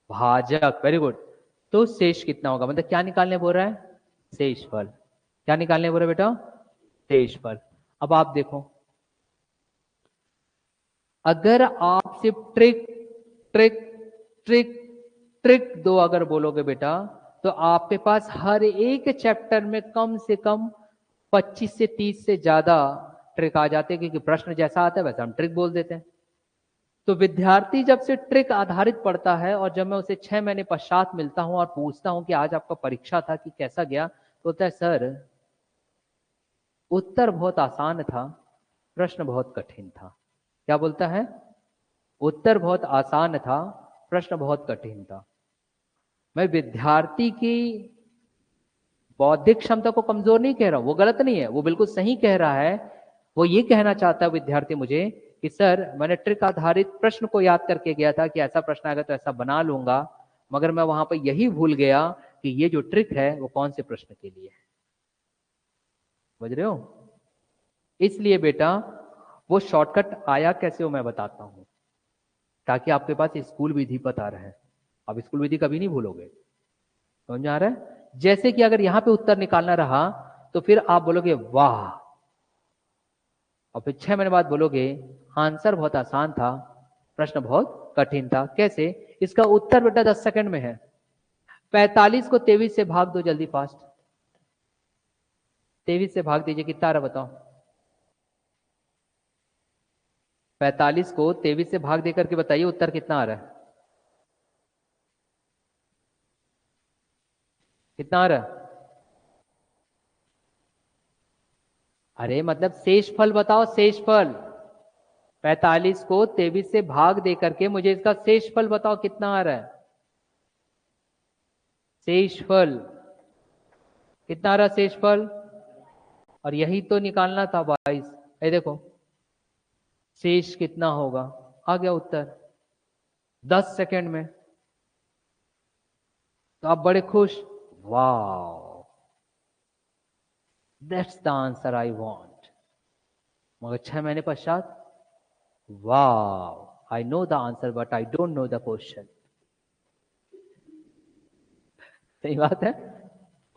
भाजक। वेरी गुड, तो शेष कितना होगा, मतलब क्या निकालने बोल रहा है, शेषफल। क्या निकालने बोल रहा है बेटा, शेषफल। अब आप देखो, अगर आप सिर्फ ट्रिक ट्रिक ट्रिक ट्रिक दो अगर बोलोगे बेटा, तो आपके पास हर एक चैप्टर में कम से कम 25 से 30 से ज्यादा ट्रिक आ जाते हैं, क्योंकि प्रश्न जैसा आता है वैसा हम ट्रिक बोल देते हैं। तो विद्यार्थी जब से ट्रिक आधारित पढ़ता है और जब मैं उसे 6 महीने पश्चात मिलता हूं और पूछता हूं कि आज आपका परीक्षा था कि कैसा गया, तो होता है सर उत्तर बहुत आसान था, प्रश्न बहुत कठिन था। क्या बोलता है, उत्तर बहुत आसान था, प्रश्न बहुत कठिन था। मैं विद्यार्थी की बौद्धिक क्षमता को कमजोर नहीं कह रहा हूं, वो गलत नहीं है, वो बिल्कुल सही कह रहा है। वो ये कहना चाहता है विद्यार्थी मुझे कि सर मैंने ट्रिक आधारित प्रश्न को याद करके गया था कि ऐसा प्रश्न आएगा तो ऐसा बना लूंगा, मगर मैं वहां पर यही भूल गया कि ये जो ट्रिक है वो कौन से प्रश्न के लिए है। समझ रहे हो, इसलिए बेटा वो शॉर्टकट आया कैसे हो मैं बताता हूं, ताकि आपके पास स्कूल विधि पता रहे। अब स्कूल विधि कभी नहीं भूलोगे, समझ आ रहा है। जैसे कि अगर यहां पे उत्तर निकालना रहा तो फिर आप बोलोगे वाह, और फिर 6 महीने बाद बोलोगे आंसर बहुत आसान था, प्रश्न बहुत कठिन था। कैसे, इसका उत्तर बेटा 10 सेकंड में है। 45 को 23 से भाग दो जल्दी, फास्ट। 23 से भाग दीजिए, कितना आ रहा बताओ। 45 को 23 से भाग देकर के बताइए उत्तर कितना आ रहा है, कितना आ रहा है। अरे मतलब शेषफल बताओ, शेषफल। 45 को 23 से भाग देकर के मुझे इसका शेषफल बताओ कितना आ रहा है, शेषफल कितना आ रहा है, शेषफल। और यही तो निकालना था 22। ये देखो शेष कितना होगा, आ गया उत्तर 10 सेकंड में। तो आप बड़े खुश, वाह that's the answer I want. मगर 6 महीने पश्चात, वाह, I know the answer but I don't know the question. सही बात है,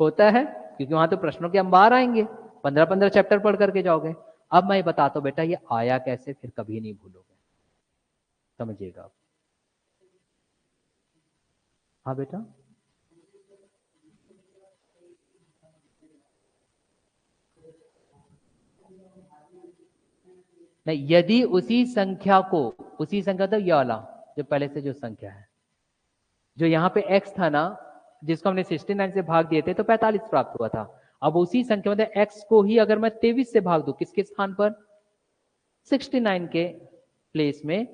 होता है, क्योंकि वहां तो प्रश्नों के अंबार आएंगे, 15-15 चैप्टर पढ़ करके जाओगे। अब मैं बताता हूं बेटा, ये आया कैसे, फिर कभी नहीं भूलोगे, समझिएगा। हाँ बेटा, नहीं, यदि उसी संख्या को, उसी संख्या तो ये वाला जो पहले से जो संख्या है, जो यहाँ पे x था ना, जिसको हमने 69 से भाग दिए थे तो 45 प्राप्त हुआ था। अब उसी संख्या मतलब x को ही अगर मैं 23 से भाग दूं, किसके स्थान पर, 69 के प्लेस में,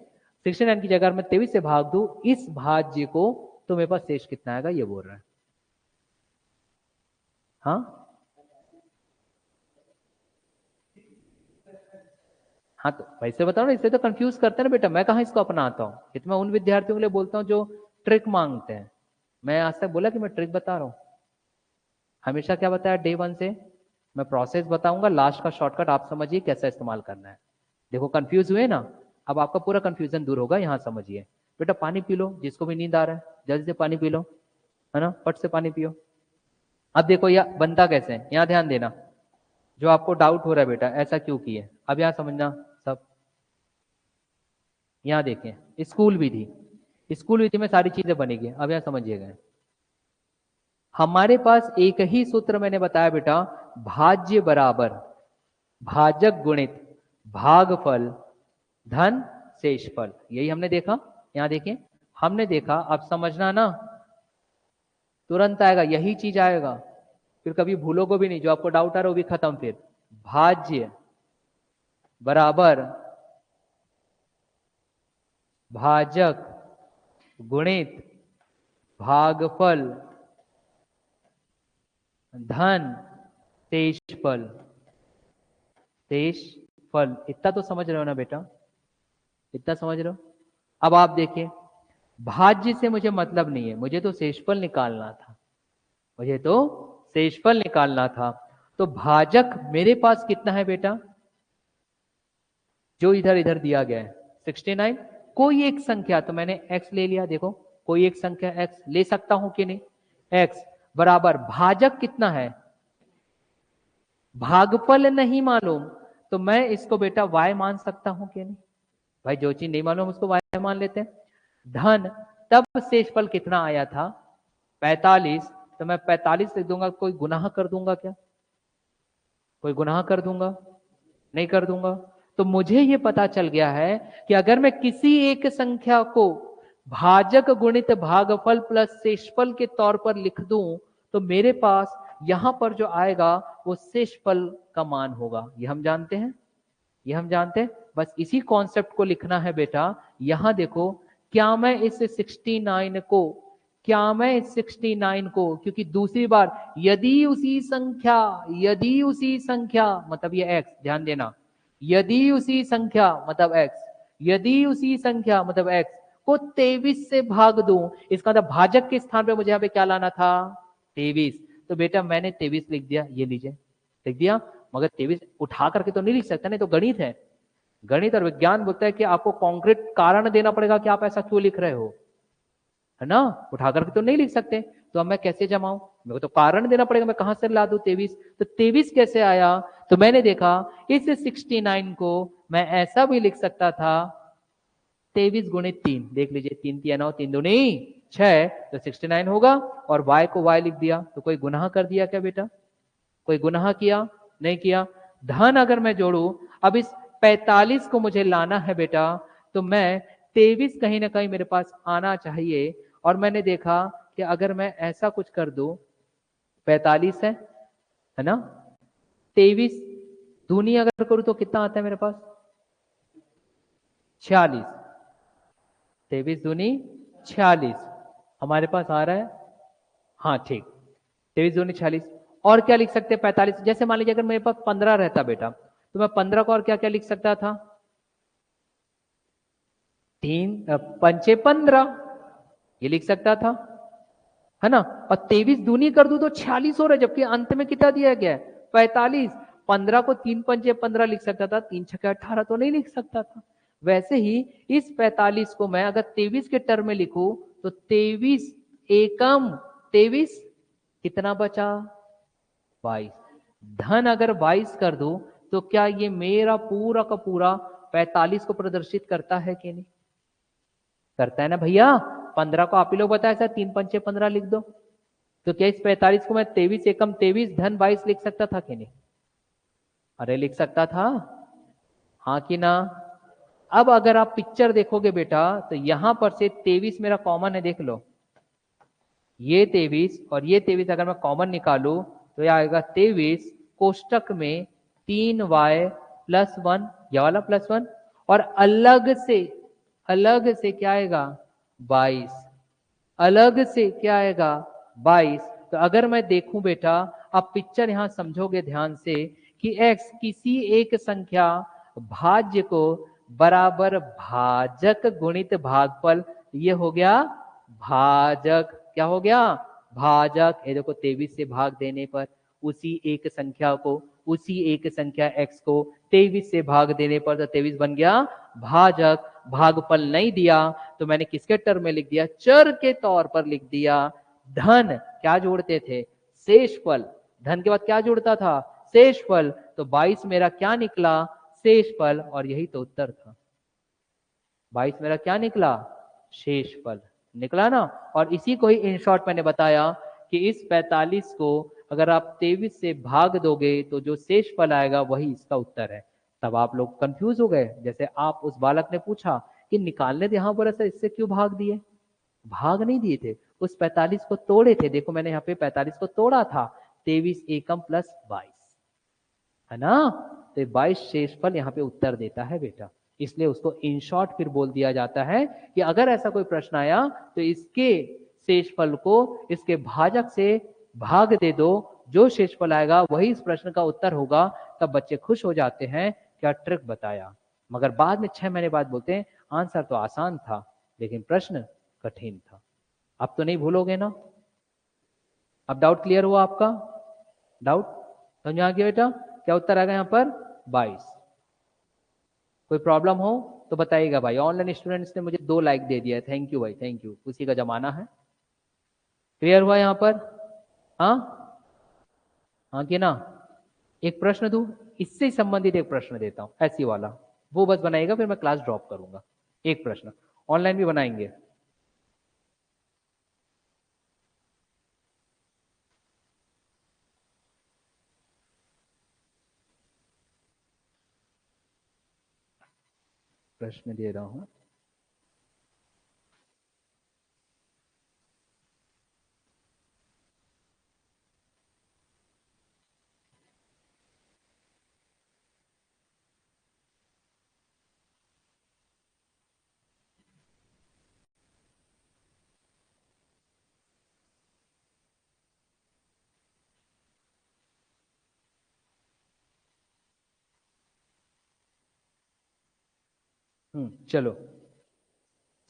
69 की जगह मैं 23 से भाग दूं इस भाज्य को, तो मेरे पास शेष कितना आएगा, ये बोल रहा है। हाँ हाँ, तो वैसे बताओ ना, इससे तो कंफ्यूज करते हैं ना बेटा, मैं कहाँ इसको अपनाता हूँ। ये तो मैं उन विद्यार्थियों के लिए बोलता हूँ जो ट्रिक मांगते हैं। मैं आज तक बोला कि मैं ट्रिक बता रहा हूँ? हमेशा क्या बताया, डे 1 से मैं प्रोसेस बताऊंगा, लास्ट का शॉर्टकट आप समझिए कैसा इस्तेमाल करना है। देखो कंफ्यूज हुए ना, अब आपका पूरा कंफ्यूजन दूर होगा। यहाँ समझिए बेटा, पानी पी लो, जिसको भी नींद आ रहा है जल्दी से पानी पी लो, है ना, फट से पानी पियो। अब देखो यह बनता कैसे है, यहाँ ध्यान देना। जो आपको डाउट हो रहा है बेटा ऐसा क्यों किए, अब यहाँ समझना सब। यहाँ देखें, स्कूल विधि, स्कूल विधि में सारी चीजें बनेगी। अब यहाँ समझिएगा, हमारे पास एक ही सूत्र मैंने बताया बेटा, भाज्य बराबर भाजक गुणित भागफल धन शेषफल, यही हमने देखा। यहां देखिए, हमने देखा, अब समझना ना, तुरंत आएगा, यही चीज आएगा, फिर कभी भूलोगे भी नहीं। जो आपको डाउट आ रहा है वो भी खत्म। फिर भाज्य बराबर भाजक गुणित भागफल धन शेषफल, शेषफल। इतना तो समझ रहे हो ना बेटा, इतना समझ रहे हो? अब आप देखिए, भाज्य से मुझे मतलब नहीं है, मुझे तो शेषफल निकालना था, मुझे तो शेषफल निकालना था। तो भाजक मेरे पास कितना है बेटा, जो इधर इधर दिया गया है 69, कोई एक संख्या, तो मैंने x ले लिया। देखो कोई एक संख्या x ले सकता हूं कि नहीं, x बराबर भाजक कितना है, भागफल नहीं मालूम, तो मैं इसको बेटा y मान सकता हूं कि नहीं। भाई जो चीज नहीं मालूम उसको y मान लेते हैं। धन, तब शेषफल कितना आया था, 45, तो मैं 45 लिख दूंगा। कोई गुनाह कर दूंगा क्या, कोई गुनाह कर दूंगा, नहीं कर दूंगा। तो मुझे ये पता चल गया है कि अगर मैं किसी एक संख्या को भाजक गुणित भागफल प्लस शेषफल के तौर पर लिख दूं, तो मेरे पास यहां पर जो आएगा वो शेषफल का मान होगा। ये हम जानते हैं, ये हम जानते हैं। बस इसी कॉन्सेप्ट को लिखना है बेटा। यहां देखो, क्या मैं इस 69 को, क्या मैं इस 69 को, क्योंकि दूसरी बार यदि उसी संख्या, यदि उसी संख्या मतलब ये x, ध्यान देना, यदि उसी संख्या मतलब x, यदि उसी संख्या मतलब x को 23 से भाग दूं, इसका मतलब भाजक के स्थान पे मुझे यहाँ पे क्या लाना था, 23। तो बेटा मैंने 23 लिख दिया, ये लीजिए लिख दिया। मगर 23 उठा करके तो नहीं लिख सकता, नहीं तो गणित है। गणित और विज्ञान बोलता है कि आपको कॉन्क्रीट कारण देना पड़ेगा कि आप ऐसा क्यों लिख रहे हो, है ना, उठा करके तो नहीं लिख सकते। तो अब मैं कैसे जमाऊं, मेरे को तो कारण देना पड़ेगा, मैं कहां से ला दूं 23। तो 23 कैसे आया, तो मैंने देखा इस 69 को मैं ऐसा भी लिख सकता था, 23 गुणित 3, देख लीजिए, 3 3 9, 3 दूनी 6, तो 69 होगा। और y को y लिख दिया। तो कोई गुनाह कर दिया क्या बेटा, कोई गुनाह किया, नहीं किया। धन अगर मैं जोड़ू, अब इस 45 को मुझे लाना है बेटा, तो मैं 23 कहीं ना कहीं मेरे पास आना चाहिए। और मैंने देखा कि अगर मैं ऐसा कुछ कर दूं, 45 है ना, 23 दूनी अगर करूं तो कितना आता है मेरे पास, 46, 23 दूनी 46 हमारे पास आ रहा है। हाँ ठीक, 23 दूनी 46। और क्या लिख सकते हैं 45, जैसे मान लीजिए अगर मेरे पास 15 रहता बेटा, तो मैं 15 को और क्या क्या लिख सकता था, 3 पंचे 15, ये लिख सकता था, है ना। और 23 दूनी कर दूं तो 46 हो रहा है, जबकि अंत में कितना दिया गया है, 45। 15 को 3 पंचे 15 लिख सकता था, 3 छक्के 18 तो नहीं लिख सकता था। वैसे ही इस 45 को मैं अगर 23 के टर्म में लिखूं तो 23 एकम 23 कितना बचा? 22। धन अगर 22 कर दूं तो क्या ये मेरा पूरा का पूरा 45 को प्रदर्शित करता है कि नहीं? करता है ना भैया। 15 को आप ही लोग बताया सर 3 पंचे 15 लिख दो, तो क्या इस 45 को मैं 23 एकम 23 धन 22 लिख सकता था कि नहीं? अरे लिख सकता था, हाँ कि ना? अब अगर आप पिक्चर देखोगे बेटा तो यहां पर से 23 मेरा कॉमन है, देख लो। ये 23 और ये 23 अगर मैं कॉमन निकालू तो यह आएगा 23 कोष्टक में 3y प्लस 1, यह वाला प्लस 1, और अलग से क्या आएगा? 22। अलग से क्या आएगा? 22। तो अगर मैं देखूं बेटा, आप पिक्चर यहां समझोगे ध्यान से कि x किसी एक संख्या भाज्य को बराबर भाजक गुणित भागफल, ये हो गया भाजक। क्या हो गया? भाजक। ये देखो 23 से भाग देने पर उसी एक संख्या को, उसी एक संख्या x को 23 से भाग देने पर तो 23 बन गया भाजक। भागफल नहीं दिया तो मैंने किसके टर्म में लिख दिया? चर के तौर पर लिख दिया। धन क्या जोड़ते थे? शेषफल। धन के बाद क्या जुड़ता था? शेषफल। तो 22 मेरा क्या निकला? शेषफल। और यही तो उत्तर था। 22 मेरा क्या निकला? शेषफल निकला ना। और इसी को ही इन शॉर्ट मैंने बताया कि इस 45 को अगर आप 23 से भाग दोगे तो जो शेषफल आएगा वही इसका उत्तर है। तब आप लोग कंफ्यूज हो गए, जैसे आप उस बालक ने पूछा कि निकालने थे यहां पर ऐसा, इससे क्यों भाग दिए? भाग नहीं दिए थे, उस 45 को तोड़े थे। देखो मैंने यहाँ पे 45 को तोड़ा था, 23 एकम प्लस 22 है ना। तो 22 शेषफल यहाँ पे उत्तर देता है बेटा। इसलिए उसको इन शॉर्ट फिर बोल दिया जाता है कि अगर ऐसा कोई प्रश्न आया तो इसके शेषफल को इसके भाजक से भाग दे दो, जो शेषफल आएगा वही इस प्रश्न का उत्तर होगा। तब बच्चे खुश हो जाते हैं, क्या ट्रिक बताया। मगर बाद में 6 महीने बाद बोलते हैं आंसर तो आसान था लेकिन प्रश्न कठिन था। अब तो नहीं भूलोगे ना? अब डाउट क्लियर हुआ आपका? डाउट समझ आ गया बेटा? क्या उत्तर आएगा यहाँ पर? 22। कोई प्रॉब्लम हो तो बताइएगा भाई। ऑनलाइन स्टूडेंट्स ने मुझे 2 लाइक दे दिया है, थैंक यू भाई, थैंक यू। उसी का जमाना है। क्लियर हुआ यहाँ पर? हाँ, हाँ कि ना? एक प्रश्न दूं, इससे ही संबंधित एक प्रश्न देता हूं, ऐसी वाला, वो बस बनाएगा, फिर मैं क्लास ड्रॉप करूंगा। एक प्रश्न ऑनलाइन भी बनाएंगे। प्रश्न दे रहा हूं। चलो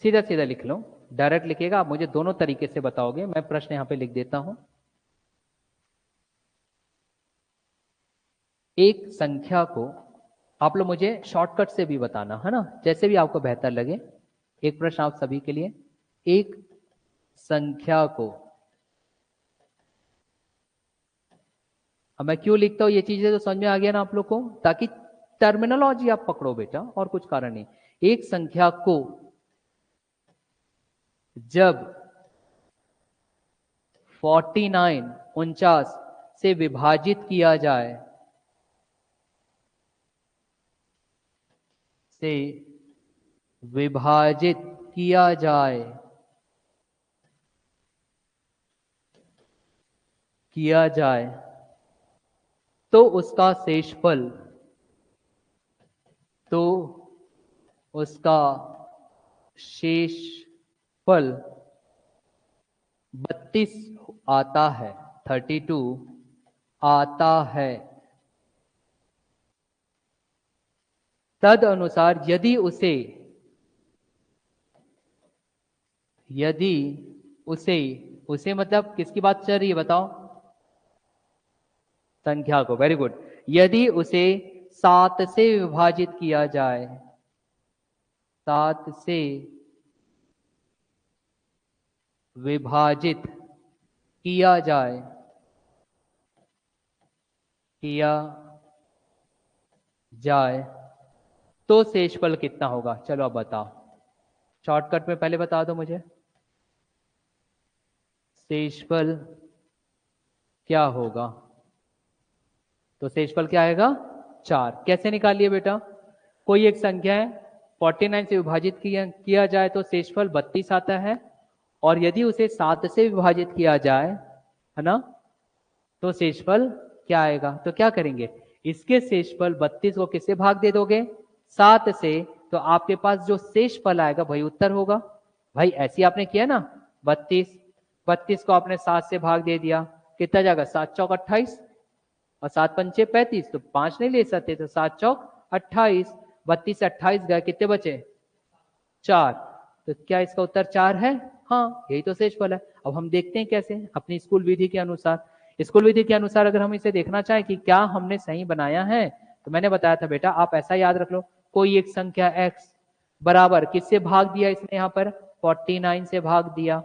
सीधा सीधा लिख लो, डायरेक्ट लिखिएगा। आप मुझे दोनों तरीके से बताओगे, मैं प्रश्न यहां पे लिख देता हूं। एक संख्या को आप लोग मुझे शॉर्टकट से भी बताना है ना, जैसे भी आपको बेहतर लगे। एक प्रश्न आप सभी के लिए। एक संख्या को, अब मैं क्यों लिखता हूं ये चीजें तो समझ में आ गया ना आप लोग को, ताकि टर्मिनोलॉजी आप पकड़ो बेटा, और कुछ कारण नहीं। एक संख्या को जब 49 से विभाजित किया जाए, से विभाजित किया जाए, किया जाए तो उसका शेषफल, तो उसका शेषफल 32 आता है, 32 आता है। तद अनुसार यदि उसे उसे मतलब किसकी बात चल रही है बताओ? संख्या को, वेरी गुड। यदि उसे 7 से विभाजित किया जाए, 7 से विभाजित किया जाए, किया जाए तो शेषफल कितना होगा? चलो अब बताओ, शॉर्टकट में पहले बता दो मुझे, शेषफल क्या होगा? तो शेषफल क्या आएगा? 4। कैसे निकालिए बेटा? कोई एक संख्या है, 49 से विभाजित किया जाए तो शेषफल 32 आता है, और यदि उसे 7 से विभाजित किया जाए, है ना, तो शेषफल क्या आएगा? तो क्या करेंगे, इसके शेषफल 32 को किससे भाग दे दोगे? 7 से। तो आपके पास जो शेषफल आएगा वही उत्तर होगा। भाई ऐसे आपने किया ना, 32 को आपने 7 से भाग दे दिया, कितना जाएगा? 7 चौक 28 और 7 पंचे 35, तो 5 नहीं ले सकते, तो 7 चौक 28, 32 से 28 गए, कितने बचे? 4। तो क्या इसका उत्तर 4 है? हाँ, यही तो शेषफल है। अब हम देखते हैं कैसे, अपनी स्कूल विधि के अनुसार। स्कूल विधि के अनुसार अगर हम इसे देखना चाहें कि क्या हमने सही बनाया है, तो मैंने बताया था बेटा, आप ऐसा याद रख लो, कोई एक संख्या x बराबर किससे भाग दिया इसने? यहाँ पर 49 से भाग दिया।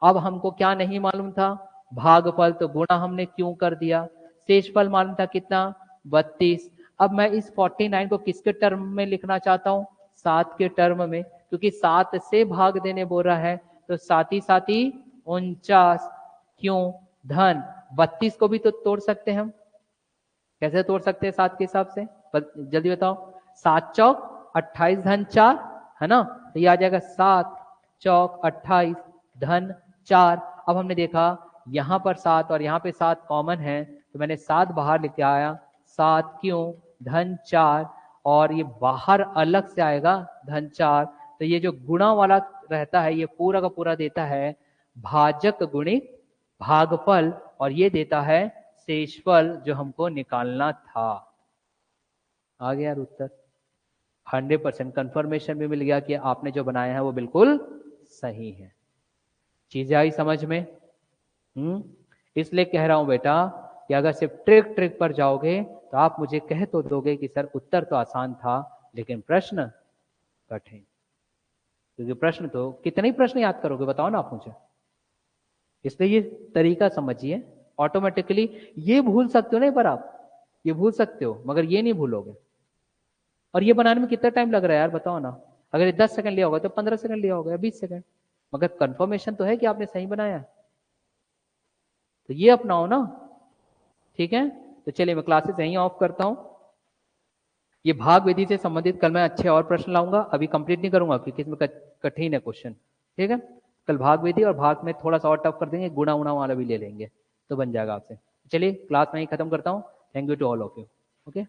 अब हमको क्या नहीं मालूम था? भागफल, तो गुणा हमने क्यों कर दिया। शेषफल मालूम था कितना? 32। अब मैं इस 49 को किसके टर्म में लिखना चाहता हूँ? 7 के टर्म में, क्योंकि 7 से भाग देने बोल रहा है, तो 7 ही 49, क्यों? धन 32 को भी तो तोड़ सकते हैं हम। कैसे तोड़ सकते हैं 7 के हिसाब से? जल्दी बताओ। 7 चौक 28 धन 4, है ना, तो ये आ जाएगा 7 चौक 28 धन 4। अब हमने देखा यहां पर 7 और यहां पे 7 कॉमन है, तो मैंने 7 बाहर लेके आया, 7 क्यों? धन 4, और ये बाहर अलग से आएगा धन 4। तो ये जो गुणा वाला रहता है, ये पूरा का पूरा देता है भाजक गुणित भागफल, और ये देता है शेषफल जो हमको निकालना था। आ गया यार उत्तर? 100% कंफर्मेशन भी मिल गया कि आपने जो बनाया है वो बिल्कुल सही है। चीजें आई समझ में? इसलिए कह रहा हूं बेटा कि अगर सिर्फ ट्रिक पर जाओगे तो आप मुझे कह तो दोगे कि सर उत्तर तो आसान था लेकिन प्रश्न कठिन। क्योंकि प्रश्न तो कितने ही प्रश्न याद करोगे बताओ ना आप मुझे। इसलिए ये तरीका समझिए, ऑटोमेटिकली ये भूल सकते हो ना, पर आप ये भूल सकते हो मगर ये नहीं भूलोगे। और ये बनाने में कितना टाइम लग रहा है यार बताओ ना? अगर 10 सेकंड लिया होगा तो 15 सेकंड लिया होगा या 20 सेकंड, मगर कंफर्मेशन तो है कि आपने सही बनाया। तो ये अपनाओ ना, ठीक है? तो चलिए मैं क्लासेस यहीं ऑफ करता हूं। ये भाग विधि से संबंधित कल मैं अच्छे और प्रश्न लाऊंगा, अभी कंप्लीट नहीं करूंगा क्योंकि इसमें कठिन है क्वेश्चन, ठीक है? कल भाग विधि और भाग में थोड़ा सा और टफ कर देंगे, गुणा उणा वाला भी ले लेंगे तो बन जाएगा आपसे। चलिए क्लास में ही खत्म करता हूँ। Thank you to all of you. Okay.